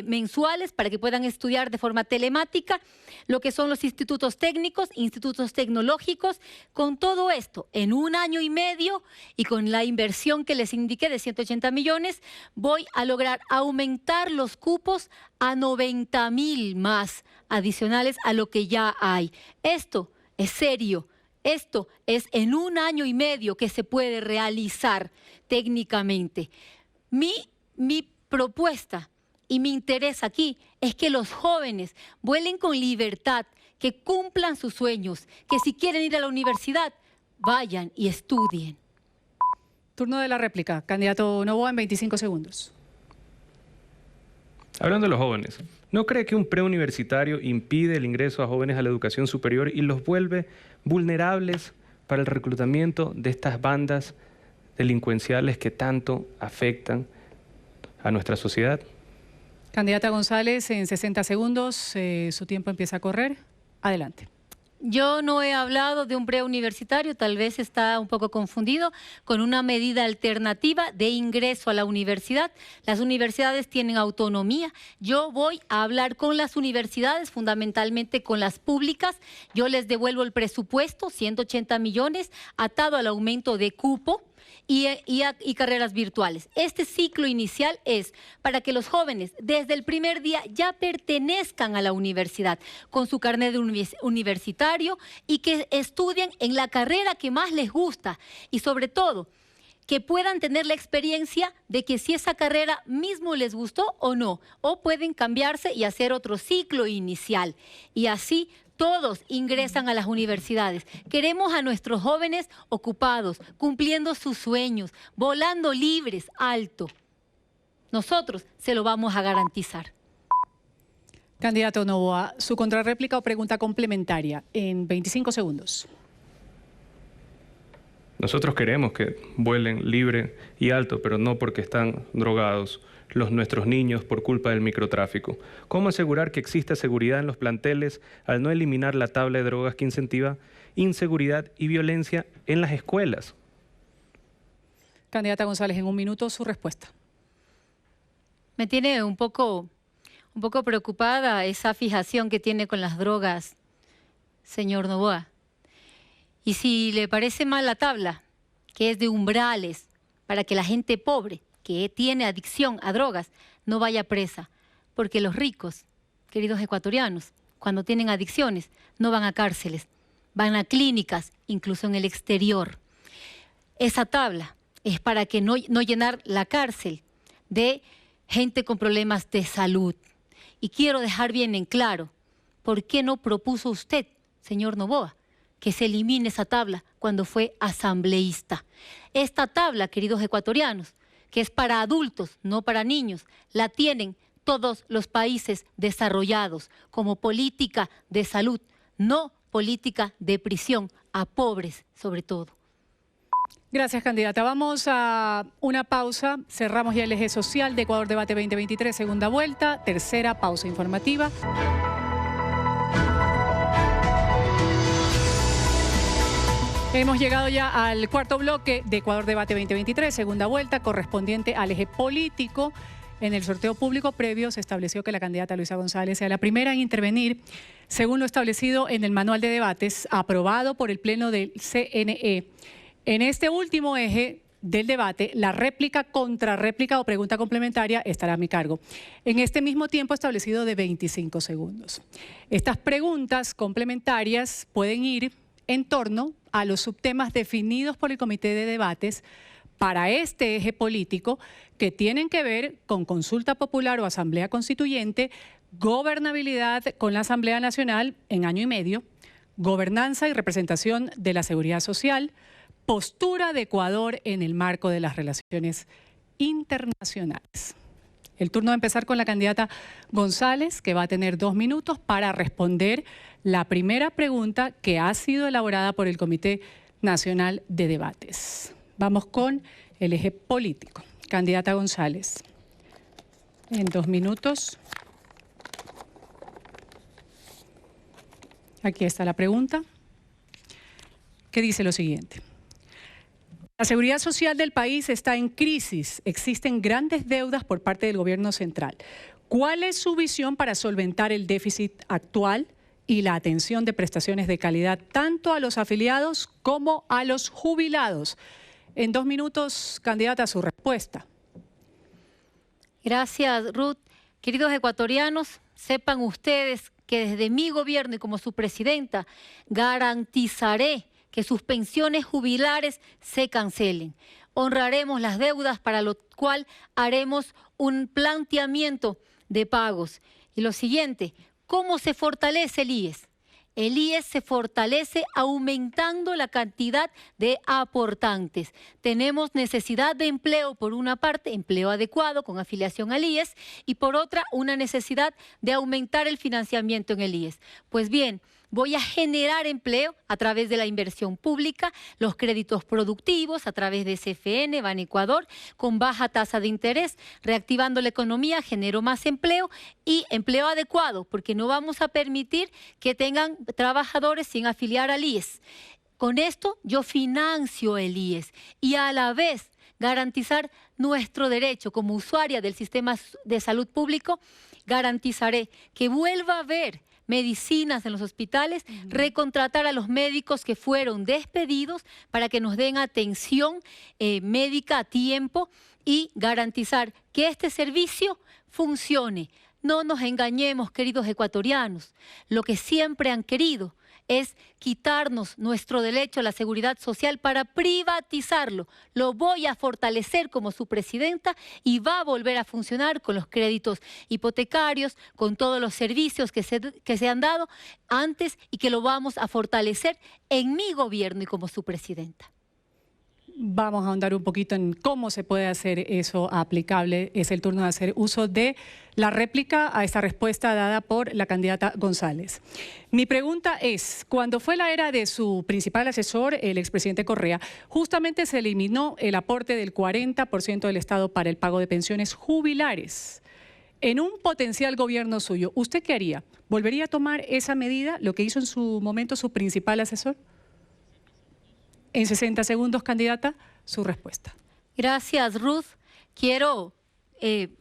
mensuales para que puedan estudiar de forma telemática, lo que son los institutos técnicos, institutos tecnológicos. Con todo esto, en 1 año y medio y con la inversión que les indiqué de 180 millones, voy a lograr aumentar los cupos a 90.000 más adicionales a lo que ya hay. Esto es serio. Esto es en 1 año y medio que se puede realizar técnicamente. Mi propuesta y mi interés aquí es que los jóvenes vuelen con libertad, que cumplan sus sueños, que si quieren ir a la universidad, vayan y estudien. Turno de la réplica. Candidato Noboa en 25 segundos. Hablando de los jóvenes, ¿no cree que un preuniversitario impide el ingreso a jóvenes a la educación superior y los vuelve vulnerables para el reclutamiento de estas bandas delincuenciales que tanto afectan a nuestra sociedad? Candidata González, en 60 segundos, su tiempo empieza a correr. Adelante. Yo no he hablado de un preuniversitario, tal vez está un poco confundido con una medida alternativa de ingreso a la universidad. Las universidades tienen autonomía. Yo voy a hablar con las universidades, fundamentalmente con las públicas. Yo les devuelvo el presupuesto, 180 millones, atado al aumento de cupo y carreras virtuales. Este ciclo inicial es para que los jóvenes desde el primer día ya pertenezcan a la universidad con su carnet de universitario y que estudien en la carrera que más les gusta y sobre todo que puedan tener la experiencia de que si esa carrera mismo les gustó o no, o pueden cambiarse y hacer otro ciclo inicial y así todos ingresan a las universidades. Queremos a nuestros jóvenes ocupados, cumpliendo sus sueños, volando libres, alto. Nosotros se lo vamos a garantizar. Candidato Noboa, su contrarréplica o pregunta complementaria en 25 segundos. Nosotros queremos que vuelen libre y alto, pero no porque están drogados nuestros niños por culpa del microtráfico. ¿Cómo asegurar que exista seguridad en los planteles al no eliminar la tabla de drogas que incentiva inseguridad y violencia en las escuelas? Candidata González, en 1 minuto su respuesta. Me tiene un poco preocupada esa fijación que tiene con las drogas, señor Noboa. Y si le parece mal la tabla, que es de umbrales, para que la gente pobre que tiene adicción a drogas no vaya presa, porque los ricos, queridos ecuatorianos, cuando tienen adicciones no van a cárceles, van a clínicas, incluso en el exterior. Esa tabla es para que no llenar la cárcel de gente con problemas de salud. Y quiero dejar bien en claro, ¿por qué no propuso usted, señor Noboa, que se elimine esa tabla cuando fue asambleísta? Esta tabla, queridos ecuatorianos, que es para adultos, no para niños, la tienen todos los países desarrollados como política de salud, no política de prisión a pobres sobre todo. Gracias, candidata. Vamos a una pausa. Cerramos ya el eje social de Ecuador Debate 2023, segunda vuelta, tercera pausa informativa. Hemos llegado ya al cuarto bloque de Ecuador Debate 2023, segunda vuelta, correspondiente al eje político. En el sorteo público previo se estableció que la candidata Luisa González sea la primera en intervenir, según lo establecido en el manual de debates aprobado por el Pleno del CNE. En este último eje del debate, la réplica, contrarréplica o pregunta complementaria estará a mi cargo, en este mismo tiempo establecido de 25 segundos. Estas preguntas complementarias pueden ir en torno a los subtemas definidos por el Comité de Debates para este eje político que tienen que ver con consulta popular o asamblea constituyente, gobernabilidad con la Asamblea Nacional en año y medio, gobernanza y representación de la seguridad social, postura de Ecuador en el marco de las relaciones internacionales. El turno de empezar con la candidata González, que va a tener 2 minutos para responder la primera pregunta que ha sido elaborada por el Comité Nacional de Debates. Vamos con el eje político. Candidata González, en 2 minutos. Aquí está la pregunta, que dice lo siguiente. La seguridad social del país está en crisis. Existen grandes deudas por parte del gobierno central. ¿Cuál es su visión para solventar el déficit actual y la atención de prestaciones de calidad tanto a los afiliados como a los jubilados? En 2 minutos, candidata, su respuesta. Gracias, Ruth. Queridos ecuatorianos, sepan ustedes que desde mi gobierno y como su presidenta garantizaré que sus pensiones jubilares se cancelen. Honraremos las deudas, para lo cual haremos un planteamiento de pagos. Y lo siguiente, ¿cómo se fortalece el IES? El IES se fortalece aumentando la cantidad de aportantes. Tenemos necesidad de empleo, por una parte, empleo adecuado con afiliación al IES, y por otra, una necesidad de aumentar el financiamiento en el IES. Pues bien, voy a generar empleo a través de la inversión pública, los créditos productivos a través de CFN, Banecuador, con baja tasa de interés, reactivando la economía, genero más empleo y empleo adecuado, porque no vamos a permitir que tengan trabajadores sin afiliar al IES. Con esto yo financio el IES y a la vez garantizar nuestro derecho como usuaria del sistema de salud público, garantizaré que vuelva a haber medicinas en los hospitales, recontratar a los médicos que fueron despedidos para que nos den atención médica a tiempo y garantizar que este servicio funcione. No nos engañemos, queridos ecuatorianos. Lo que siempre han querido es quitarnos nuestro derecho a la seguridad social para privatizarlo. Lo voy a fortalecer como su presidenta y va a volver a funcionar con los créditos hipotecarios, con todos los servicios que se han dado antes y que lo vamos a fortalecer en mi gobierno y como su presidenta. Vamos a ahondar un poquito en cómo se puede hacer eso aplicable. Es el turno de hacer uso de la réplica a esta respuesta dada por la candidata González. Mi pregunta es, cuando fue la era de su principal asesor, el expresidente Correa, justamente se eliminó el aporte del 40% del Estado para el pago de pensiones jubilares. En un potencial gobierno suyo, ¿usted qué haría? ¿Volvería a tomar esa medida, lo que hizo en su momento su principal asesor? En 60 segundos, candidata, su respuesta. Gracias, Ruth. Quiero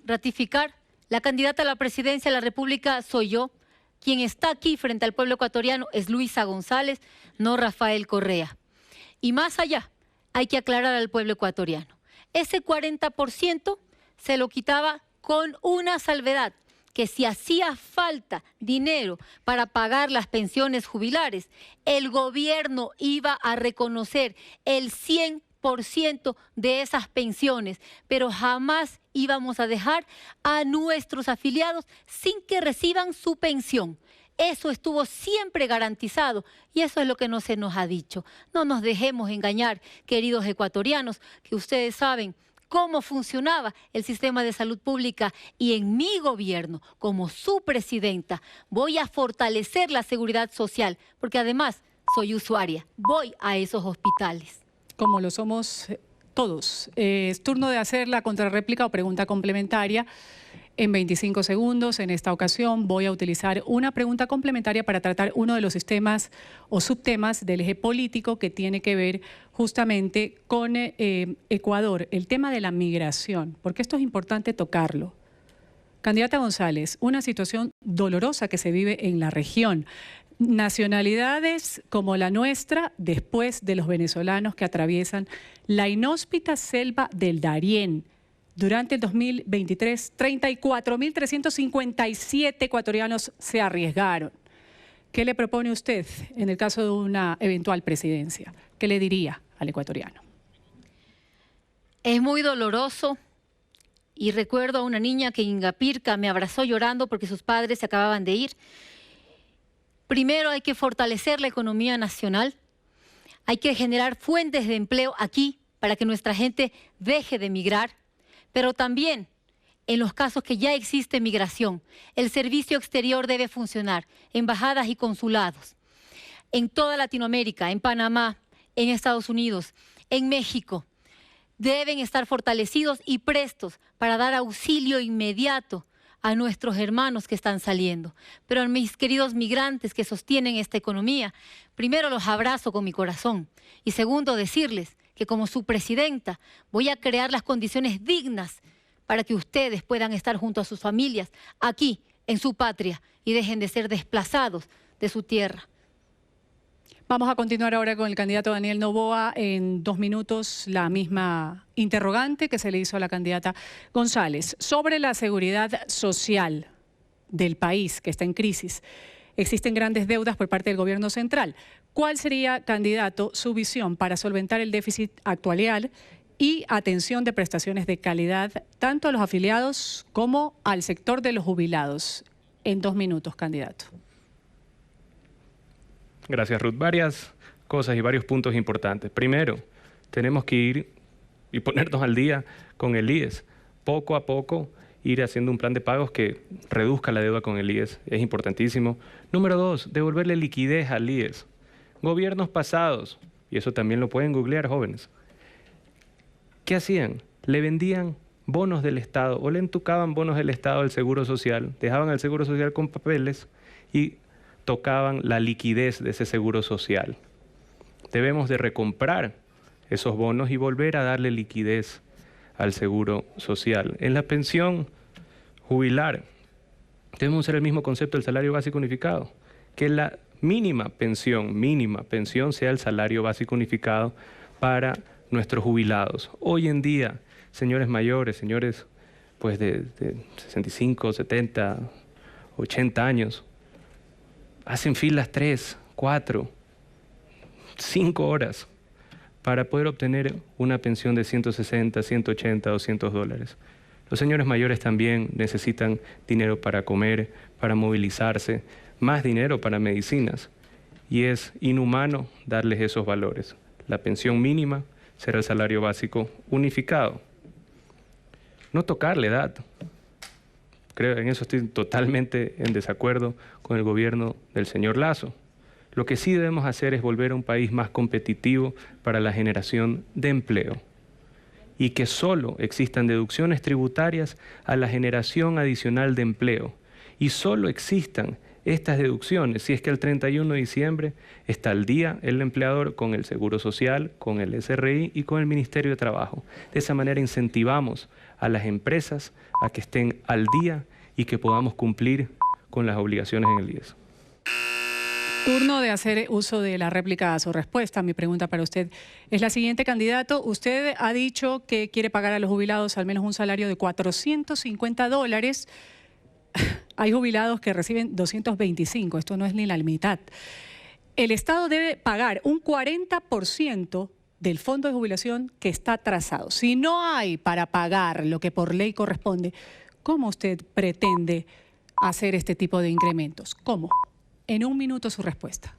ratificar, la candidata a la presidencia de la República soy yo. Quien está aquí frente al pueblo ecuatoriano es Luisa González, no Rafael Correa. Y más allá, hay que aclarar al pueblo ecuatoriano. Ese 40% se lo quitaba con una salvedad, que si hacía falta dinero para pagar las pensiones jubilares, el gobierno iba a reconocer el 100% de esas pensiones, pero jamás íbamos a dejar a nuestros afiliados sin que reciban su pensión. Eso estuvo siempre garantizado y eso es lo que no se nos ha dicho. No nos dejemos engañar, queridos ecuatorianos, que ustedes saben cómo funcionaba el sistema de salud pública y en mi gobierno, como su presidenta, voy a fortalecer la seguridad social, porque además soy usuaria, voy a esos hospitales. Como lo somos todos. Es turno de hacer la contrarréplica o pregunta complementaria. En 25 segundos, en esta ocasión, voy a utilizar una pregunta complementaria para tratar uno de los sistemas o subtemas del eje político que tiene que ver justamente con Ecuador, el tema de la migración, porque esto es importante tocarlo. Candidata González, una situación dolorosa que se vive en la región. Nacionalidades como la nuestra, después de los venezolanos que atraviesan la inhóspita selva del Darién. Durante el 2023, 34.357 ecuatorianos se arriesgaron. ¿Qué le propone usted en el caso de una eventual presidencia? ¿Qué le diría al ecuatoriano? Es muy doloroso y recuerdo a una niña que en Ingapirca me abrazó llorando porque sus padres se acababan de ir. Primero hay que fortalecer la economía nacional, hay que generar fuentes de empleo aquí para que nuestra gente deje de migrar. Pero también, en los casos que ya existe migración, el servicio exterior debe funcionar, embajadas y consulados. En toda Latinoamérica, en Panamá, en Estados Unidos, en México, deben estar fortalecidos y prestos para dar auxilio inmediato a nuestros hermanos que están saliendo. Pero a mis queridos migrantes que sostienen esta economía, primero los abrazo con mi corazón y segundo decirles que como su presidenta voy a crear las condiciones dignas para que ustedes puedan estar junto a sus familias aquí, en su patria, y dejen de ser desplazados de su tierra. Vamos a continuar ahora con el candidato Daniel Noboa. En 2 minutos, la misma interrogante que se le hizo a la candidata González sobre la seguridad social del país que está en crisis. Existen grandes deudas por parte del gobierno central. ¿Cuál sería, candidato, su visión para solventar el déficit actuarial y atención de prestaciones de calidad tanto a los afiliados como al sector de los jubilados? En 2 minutos, candidato. Gracias, Ruth. Varias cosas y varios puntos importantes. Primero, tenemos que ir y ponernos al día con el IES. Poco a poco ir haciendo un plan de pagos que reduzca la deuda con el IES. Es importantísimo. Número 2, devolverle liquidez al IES. Gobiernos pasados, y eso también lo pueden googlear, jóvenes, ¿qué hacían? Le vendían bonos del Estado o le entucaban bonos del Estado al Seguro Social, dejaban al Seguro Social con papeles y tocaban la liquidez de ese Seguro Social. Debemos de recomprar esos bonos y volver a darle liquidez al Seguro Social. En la pensión jubilar, debemos usar el mismo concepto del salario básico unificado, que la mínima pensión sea el salario básico unificado para nuestros jubilados. Hoy en día, señores mayores, señores pues de 65, 70, 80 años, hacen filas 3, 4, 5 horas para poder obtener una pensión de 160, 180, 200 dólares. Los señores mayores también necesitan dinero para comer, para movilizarse, más dinero para medicinas. Y es inhumano darles esos valores. La pensión mínima será el salario básico unificado. No tocar la edad. Creo, en eso estoy totalmente en desacuerdo con el gobierno del señor Lasso. Lo que sí debemos hacer es volver a un país más competitivo para la generación de empleo y que solo existan deducciones tributarias a la generación adicional de empleo y solo existan estas deducciones si es que el 31 de diciembre está al día el empleador con el Seguro Social, con el SRI y con el Ministerio de Trabajo. De esa manera incentivamos a las empresas a que estén al día y que podamos cumplir con las obligaciones en el IES. Turno de hacer uso de la réplica a su respuesta. Mi pregunta para usted es la siguiente, candidato. Usted ha dicho que quiere pagar a los jubilados al menos un salario de 450 dólares. Hay jubilados que reciben 225. Esto no es ni la mitad. El Estado debe pagar un 40% del fondo de jubilación que está atrasado. Si no hay para pagar lo que por ley corresponde, ¿cómo usted pretende hacer este tipo de incrementos? ¿Cómo? En 1 minuto su respuesta.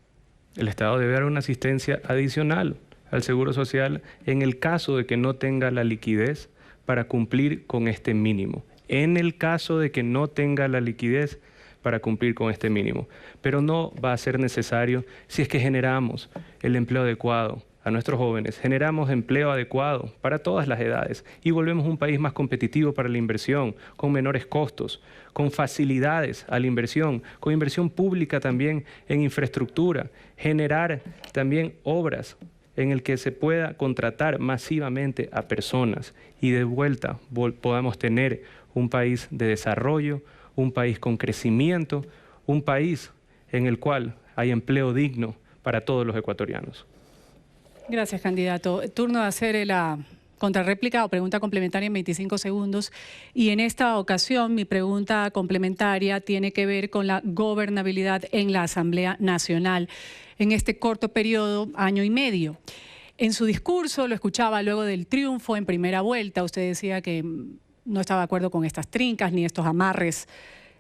El Estado debe dar una asistencia adicional al Seguro Social en el caso de que no tenga la liquidez para cumplir con este mínimo. En el caso de que no tenga la liquidez para cumplir con este mínimo. Pero no va a ser necesario si es que generamos el empleo adecuado a nuestros jóvenes, generamos empleo adecuado para todas las edades y volvemos un país más competitivo para la inversión, con menores costos, con facilidades a la inversión, con inversión pública también en infraestructura, generar también obras en el que se pueda contratar masivamente a personas y de vuelta podamos tener un país de desarrollo, un país con crecimiento, un país en el cual hay empleo digno para todos los ecuatorianos. Gracias, candidato. Turno de hacer la contrarréplica o pregunta complementaria en 25 segundos. Y en esta ocasión mi pregunta complementaria tiene que ver con la gobernabilidad en la Asamblea Nacional en este corto periodo, año y medio. En su discurso, lo escuchaba luego del triunfo en primera vuelta, usted decía que no estaba de acuerdo con estas trincas ni estos amarres,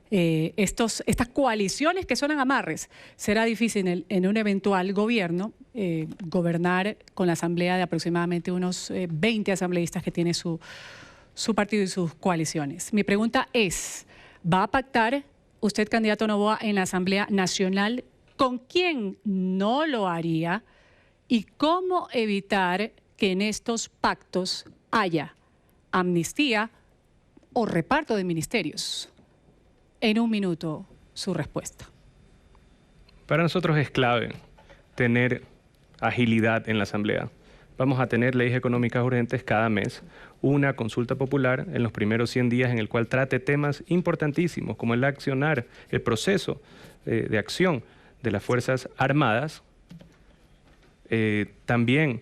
estas coaliciones que suenan amarres. Será difícil en un eventual gobierno gobernar con la asamblea de aproximadamente unos 20 asambleístas que tiene su partido y sus coaliciones. Mi pregunta es, ¿va a pactar usted, candidato Noboa, en la Asamblea Nacional? ¿Con quién no lo haría? ¿Y cómo evitar que en estos pactos haya amnistía o reparto de ministerios? En 1 minuto, su respuesta. Para nosotros es clave tener agilidad en la Asamblea. Vamos a tener leyes económicas urgentes cada mes, una consulta popular en los primeros 100 días en el cual trate temas importantísimos como el accionar, el proceso de acción de las Fuerzas Armadas, también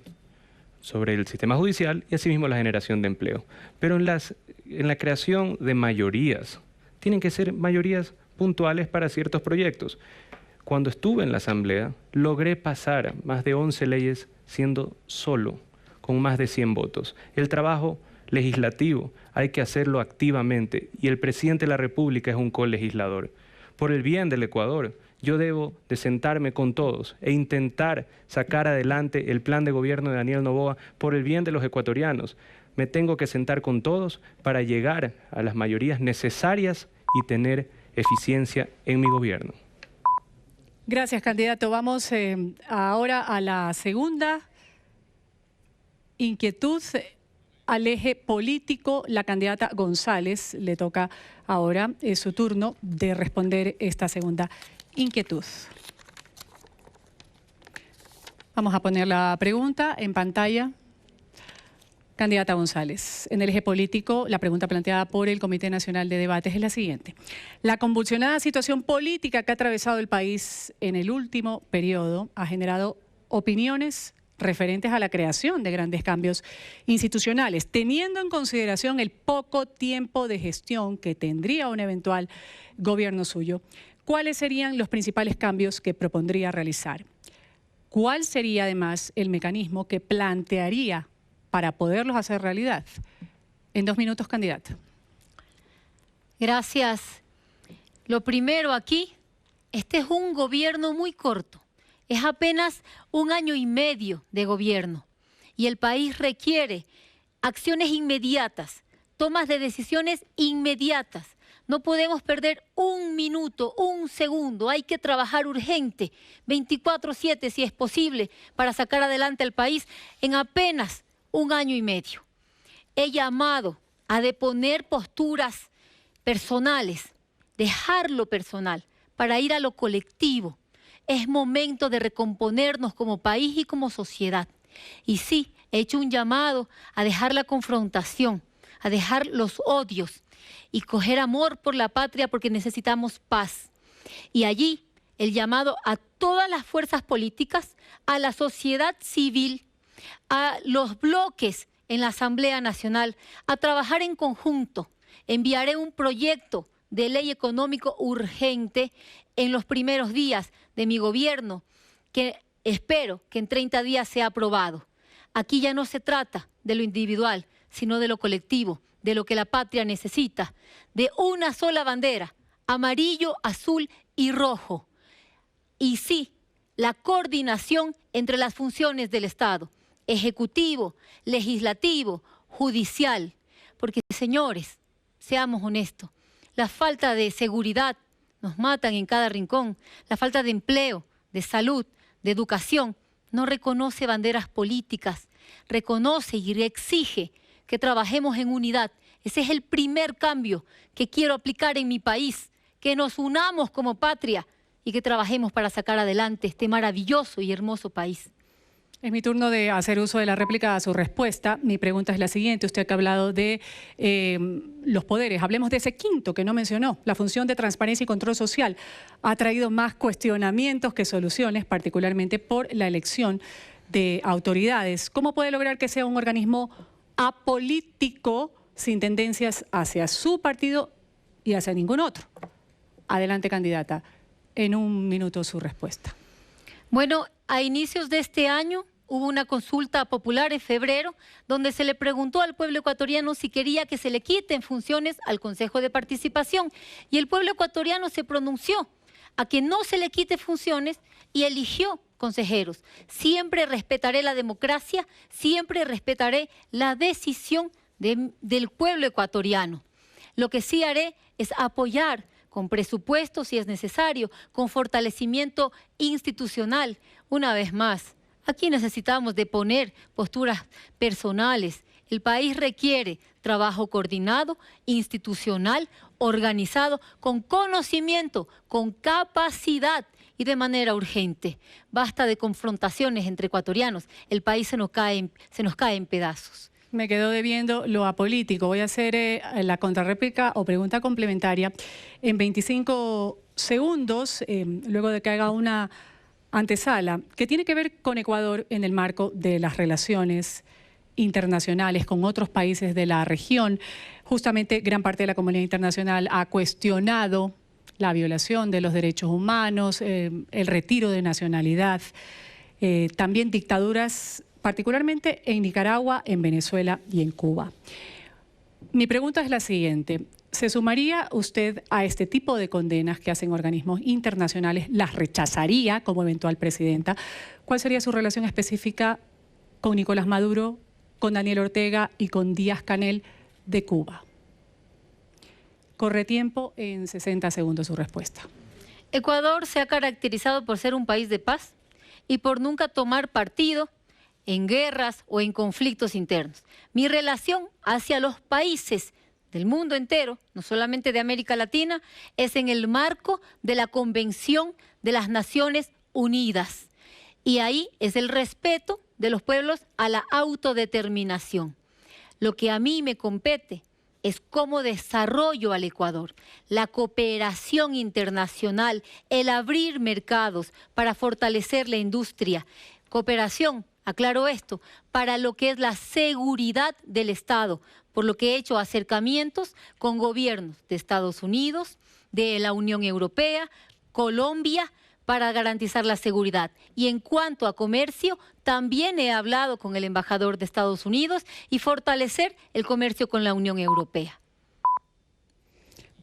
sobre el sistema judicial y asimismo la generación de empleo. Pero en la creación de mayorías, tienen que ser mayorías puntuales para ciertos proyectos. Cuando estuve en la Asamblea, logré pasar más de 11 leyes siendo solo, con más de 100 votos. El trabajo legislativo hay que hacerlo activamente y el presidente de la República es un colegislador. Por el bien del Ecuador, yo debo de sentarme con todos e intentar sacar adelante el plan de gobierno de Daniel Noboa por el bien de los ecuatorianos. Me tengo que sentar con todos para llegar a las mayorías necesarias y tener eficiencia en mi gobierno. Gracias, candidato. Vamos ahora a la segunda inquietud al eje político. La candidata González le toca ahora su turno de responder esta segunda inquietud. Vamos a poner la pregunta en pantalla. Candidata González, en el eje político, la pregunta planteada por el Comité Nacional de Debates es la siguiente. La convulsionada situación política que ha atravesado el país en el último periodo ha generado opiniones referentes a la creación de grandes cambios institucionales, teniendo en consideración el poco tiempo de gestión que tendría un eventual gobierno suyo. ¿Cuáles serían los principales cambios que propondría realizar? ¿Cuál sería además el mecanismo que plantearía para poderlos hacer realidad? En 2 minutos, candidata. Gracias. Lo primero aquí, este es un gobierno muy corto. Es apenas 1 año y medio de gobierno. Y el país requiere acciones inmediatas, tomas de decisiones inmediatas. No podemos perder 1 minuto, 1 segundo. Hay que trabajar urgente, 24/7 si es posible, para sacar adelante al país en apenas 1 año y medio. He llamado a deponer posturas personales, dejar lo personal para ir a lo colectivo. Es momento de recomponernos como país y como sociedad. Y sí, he hecho un llamado a dejar la confrontación, a dejar los odios y coger amor por la patria porque necesitamos paz. Y allí el llamado a todas las fuerzas políticas, a la sociedad civil, a los bloques en la Asamblea Nacional, a trabajar en conjunto. Enviaré un proyecto de ley económico urgente en los primeros días de mi gobierno, que espero que en 30 días sea aprobado. Aquí ya no se trata de lo individual, sino de lo colectivo, de lo que la patria necesita, de una sola bandera, amarillo, azul y rojo. Y sí, la coordinación entre las funciones del Estado, ejecutivo, legislativo, judicial. Porque, señores, seamos honestos, la falta de seguridad nos matan en cada rincón, la falta de empleo, de salud, de educación, no reconoce banderas políticas, reconoce y exige que trabajemos en unidad. Ese es el primer cambio que quiero aplicar en mi país, que nos unamos como patria y que trabajemos para sacar adelante este maravilloso y hermoso país. Es mi turno de hacer uso de la réplica a su respuesta. Mi pregunta es la siguiente. Usted que ha hablado de los poderes. Hablemos de ese quinto que no mencionó. La función de transparencia y control social ha traído más cuestionamientos que soluciones, particularmente por la elección de autoridades. ¿Cómo puede lograr que sea un organismo apolítico sin tendencias hacia su partido y hacia ningún otro? Adelante, candidata. En 1 minuto su respuesta. Bueno, a inicios de este año hubo una consulta popular en febrero donde se le preguntó al pueblo ecuatoriano si quería que se le quiten funciones al Consejo de Participación y el pueblo ecuatoriano se pronunció a que no se le quite funciones y eligió consejeros. Siempre respetaré la democracia, siempre respetaré la decisión del pueblo ecuatoriano. Lo que sí haré es apoyar con presupuesto si es necesario, con fortalecimiento institucional. Una vez más, aquí necesitamos de poner posturas personales. El país requiere trabajo coordinado, institucional, organizado, con conocimiento, con capacidad. y de manera urgente. Basta de confrontaciones entre ecuatorianos. El país se nos cae en pedazos. Me quedo debiendo lo apolítico. Voy a hacer la contrarréplica o pregunta complementaria en 25 segundos, luego de que haga una antesala, que tiene que ver con Ecuador en el marco de las relaciones internacionales con otros países de la región. Justamente gran parte de la comunidad internacional ha cuestionado la violación de los derechos humanos, el retiro de nacionalidad, también dictaduras, particularmente en Nicaragua, en Venezuela y en Cuba. Mi pregunta es la siguiente. ¿Se sumaría usted a este tipo de condenas que hacen organismos internacionales? ¿Las rechazaría como eventual presidenta? ¿Cuál sería su relación específica con Nicolás Maduro, con Daniel Ortega y con Díaz-Canel de Cuba? Corre tiempo, en 60 segundos su respuesta. Ecuador se ha caracterizado por ser un país de paz y por nunca tomar partido en guerras o en conflictos internos. Mi relación hacia los países del mundo entero, no solamente de América Latina, es en el marco de la Convención de las Naciones Unidas. Y ahí es el respeto de los pueblos a la autodeterminación. Lo que a mí me compete es cómo desarrollo al Ecuador, la cooperación internacional, el abrir mercados para fortalecer la industria, cooperación, aclaro esto, para lo que es la seguridad del Estado, por lo que he hecho acercamientos con gobiernos de Estados Unidos, de la Unión Europea, Colombia, para garantizar la seguridad. Y en cuanto a comercio, también he hablado con el embajador de Estados Unidos y fortalecer el comercio con la Unión Europea.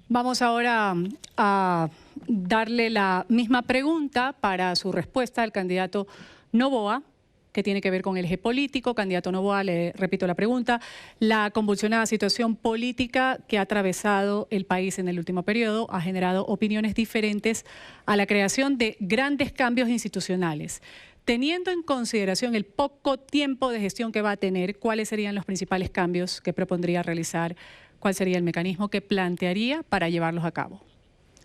Vamos ahora a darle la misma pregunta para su respuesta al candidato Noboa, que tiene que ver con el eje político. Candidato Noboa, le repito la pregunta. La convulsionada situación política que ha atravesado el país en el último periodo ha generado opiniones diferentes a la creación de grandes cambios institucionales. Teniendo en consideración el poco tiempo de gestión que va a tener, ¿cuáles serían los principales cambios que propondría realizar? ¿Cuál sería el mecanismo que plantearía para llevarlos a cabo?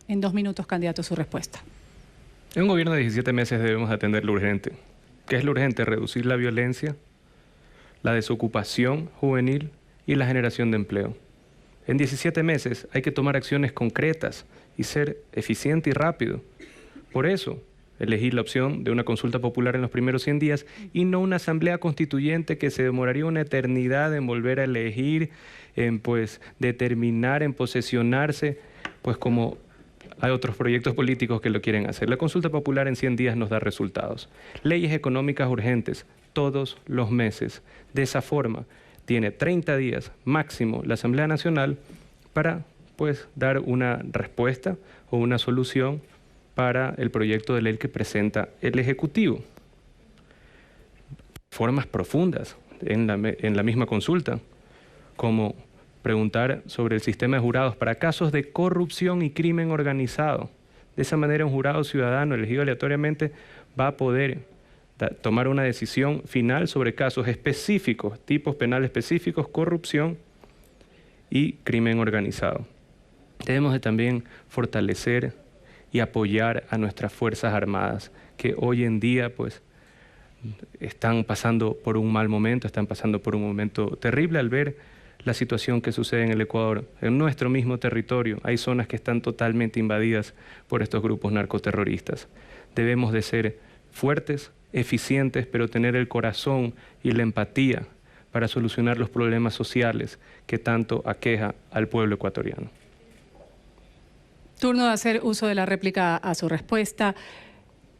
En 2 minutos, candidato, su respuesta. En un gobierno de 17 meses debemos atender lo urgente. ¿Qué es lo urgente? Reducir la violencia, la desocupación juvenil y la generación de empleo. En 17 meses hay que tomar acciones concretas y ser eficiente y rápido. Por eso, elegir la opción de una consulta popular en los primeros 100 días y no una asamblea constituyente que se demoraría una eternidad en volver a elegir, en determinar, en posesionarse, pues como hay otros proyectos políticos que lo quieren hacer. La consulta popular en 100 días nos da resultados. Leyes económicas urgentes todos los meses. De esa forma, tiene 30 días máximo la Asamblea Nacional para dar una respuesta o una solución para el proyecto de ley que presenta el Ejecutivo. Formas profundas en la misma consulta, como preguntar sobre el sistema de jurados para casos de corrupción y crimen organizado. De esa manera, un jurado ciudadano elegido aleatoriamente va a poder tomar una decisión final sobre casos específicos, tipos penales específicos, corrupción y crimen organizado. Debemos de también fortalecer y apoyar a nuestras Fuerzas Armadas, que hoy en día están pasando por un mal momento, están pasando por un momento terrible al ver la situación que sucede en el Ecuador. En nuestro mismo territorio hay zonas que están totalmente invadidas por estos grupos narcoterroristas. Debemos de ser fuertes, eficientes, pero tener el corazón y la empatía para solucionar los problemas sociales que tanto aqueja al pueblo ecuatoriano. Turno de hacer uso de la réplica a su respuesta.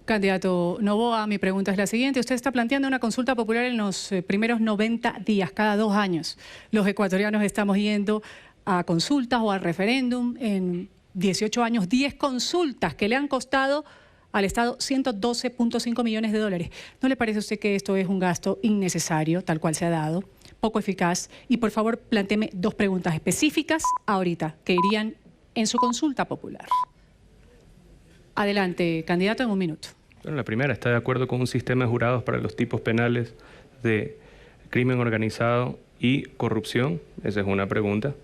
Candidato Noboa, mi pregunta es la siguiente. Usted está planteando una consulta popular en los primeros 90 días, cada 2 años. Los ecuatorianos estamos yendo a consultas o al referéndum. En 18 años, 10 consultas que le han costado al Estado 112.5 millones de dólares. ¿No le parece a usted que esto es un gasto innecesario, tal cual se ha dado, poco eficaz? Y por favor, plantéeme 2 preguntas específicas ahorita que irían en su consulta popular. Adelante, candidato, en 1 minuto. Bueno, la primera, ¿está de acuerdo con un sistema de jurados para los tipos penales de crimen organizado y corrupción? Esa es una pregunta.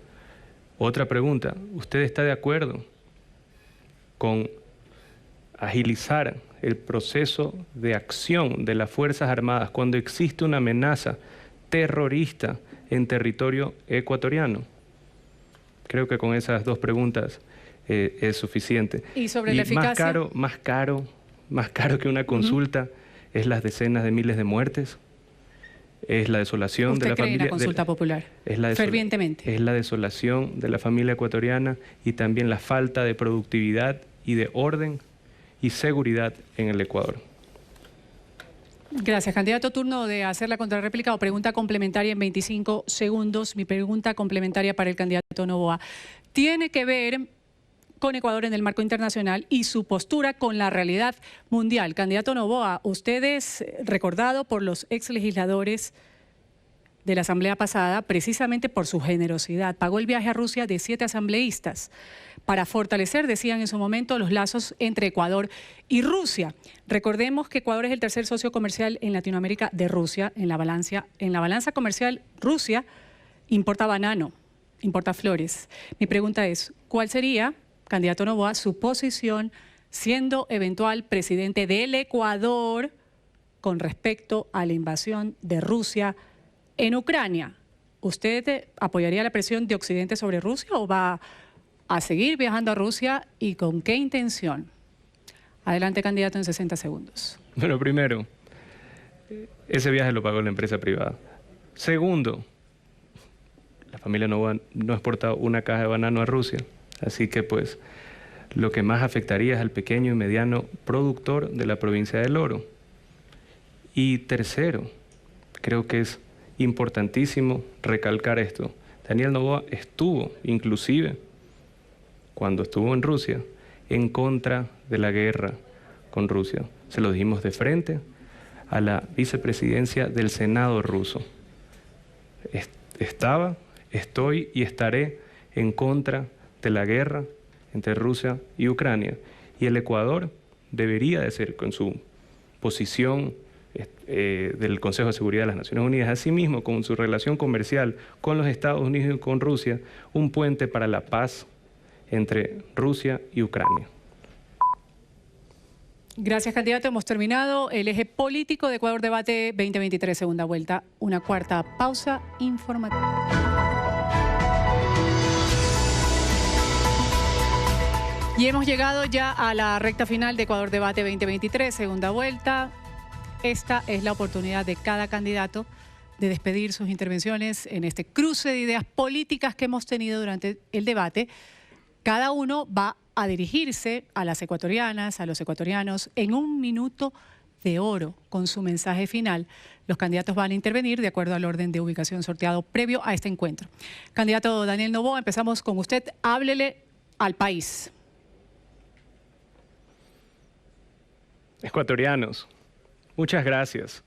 Otra pregunta, ¿usted está de acuerdo con agilizar el proceso de acción de las Fuerzas Armadas cuando existe una amenaza terrorista en territorio ecuatoriano? Creo que con esas dos preguntas es suficiente. ¿Y sobre la eficacia? Más caro que una consulta es las decenas de miles de muertes, es la desolación de la familia. ¿Usted cree en la consulta popular? Fervientemente. Es la desolación de la familia ecuatoriana y también la falta de productividad y de orden y seguridad en el Ecuador. Gracias. Candidato, turno de hacer la contrarréplica o pregunta complementaria en 25 segundos. Mi pregunta complementaria para el candidato Noboa tiene que ver con Ecuador en el marco internacional y su postura con la realidad mundial. Candidato Noboa, usted es recordado por los exlegisladores de la asamblea pasada precisamente por su generosidad. Pagó el viaje a Rusia de 7 asambleístas para fortalecer, decían en su momento, los lazos entre Ecuador y Rusia. Recordemos que Ecuador es el tercer socio comercial en Latinoamérica de Rusia. En la balanza comercial, Rusia importa banano, importa flores. Mi pregunta es, ¿cuál sería, candidato Noboa, su posición siendo eventual presidente del Ecuador con respecto a la invasión de Rusia en Ucrania? ¿Usted apoyaría la presión de Occidente sobre Rusia o va a seguir viajando a Rusia y con qué intención? Adelante, candidato, en 60 segundos. Bueno, primero, ese viaje lo pagó la empresa privada. Segundo, la familia Noboa no ha exportado una caja de banano a Rusia, así que pues lo que más afectaría es al pequeño y mediano productor de la provincia del Oro. Y tercero, creo que es importantísimo recalcar esto. Daniel Noboa estuvo, inclusive, cuando estuvo en Rusia, en contra de la guerra con Rusia. Se lo dijimos de frente a la vicepresidencia del Senado ruso. Estaba, estoy y estaré en contra de la guerra entre Rusia y Ucrania. Y el Ecuador debería de ser, con su posición del Consejo de Seguridad de las Naciones Unidas, asimismo con su relación comercial con los Estados Unidos y con Rusia, un puente para la paz entre Rusia y Ucrania. Gracias, candidato. Hemos terminado el eje político de Ecuador Debate 2023, segunda vuelta. Una cuarta pausa informativa. Y hemos llegado ya a la recta final de Ecuador Debate 2023, segunda vuelta. Esta es la oportunidad de cada candidato de despedir sus intervenciones en este cruce de ideas políticas que hemos tenido durante el debate. Cada uno va a dirigirse a las ecuatorianas, a los ecuatorianos, en 1 minuto de oro con su mensaje final. Los candidatos van a intervenir de acuerdo al orden de ubicación sorteado previo a este encuentro. Candidato Daniel Noboa, empezamos con usted. Háblele al país. Ecuatorianos, muchas gracias.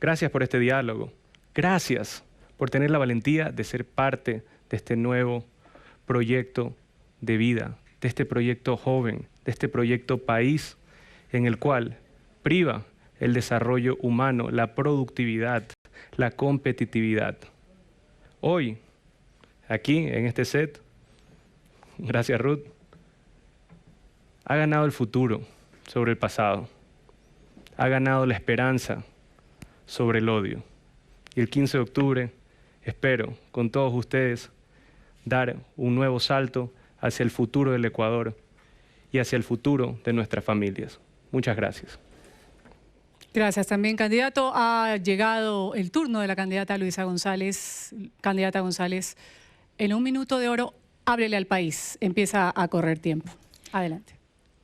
Gracias por este diálogo. Gracias por tener la valentía de ser parte de este nuevo proyecto de vida, de este proyecto joven, de este proyecto país en el cual priva el desarrollo humano, la productividad, la competitividad. Hoy, aquí en este set, gracias Ruth, ha ganado el futuro sobre el pasado, ha ganado la esperanza sobre el odio. Y el 15 de octubre espero con todos ustedes dar un nuevo salto hacia el futuro del Ecuador y hacia el futuro de nuestras familias. Muchas gracias. Gracias también, candidato. Ha llegado el turno de la candidata Luisa González. Candidata González, en 1 minuto de oro, háblele al país. Empieza a correr tiempo. Adelante.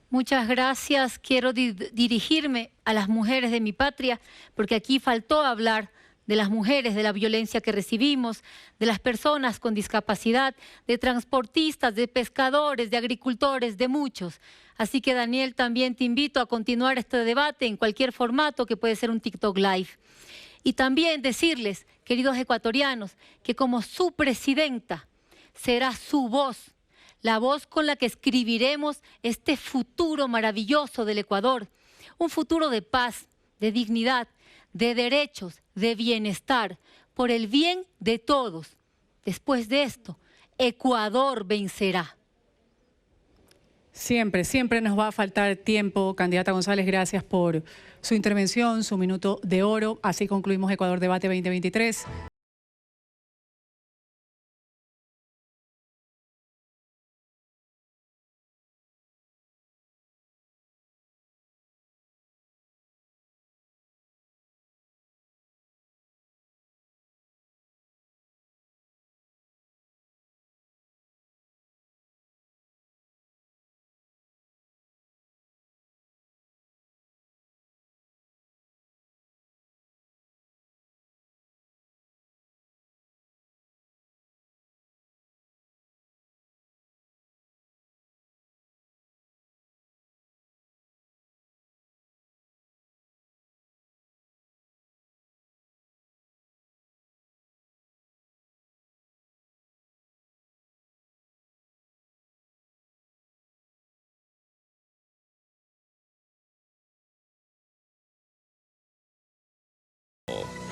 Muchas gracias. Quiero dirigirme a las mujeres de mi patria, porque aquí faltó hablar de las mujeres, de la violencia que recibimos, de las personas con discapacidad, de transportistas, de pescadores, de agricultores, de muchos. Así que, Daniel, también te invito a continuar este debate en cualquier formato, que puede ser un TikTok Live. Y también decirles, queridos ecuatorianos, que como su presidenta será su voz, la voz con la que escribiremos este futuro maravilloso del Ecuador, un futuro de paz, de dignidad, de derechos, de bienestar, por el bien de todos. Después de esto, Ecuador vencerá. Siempre, siempre nos va a faltar tiempo. Candidata González, gracias por su intervención, su minuto de oro. Así concluimos Ecuador Debate 2023.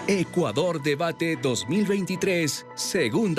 Ecuador Debate 2023, segunda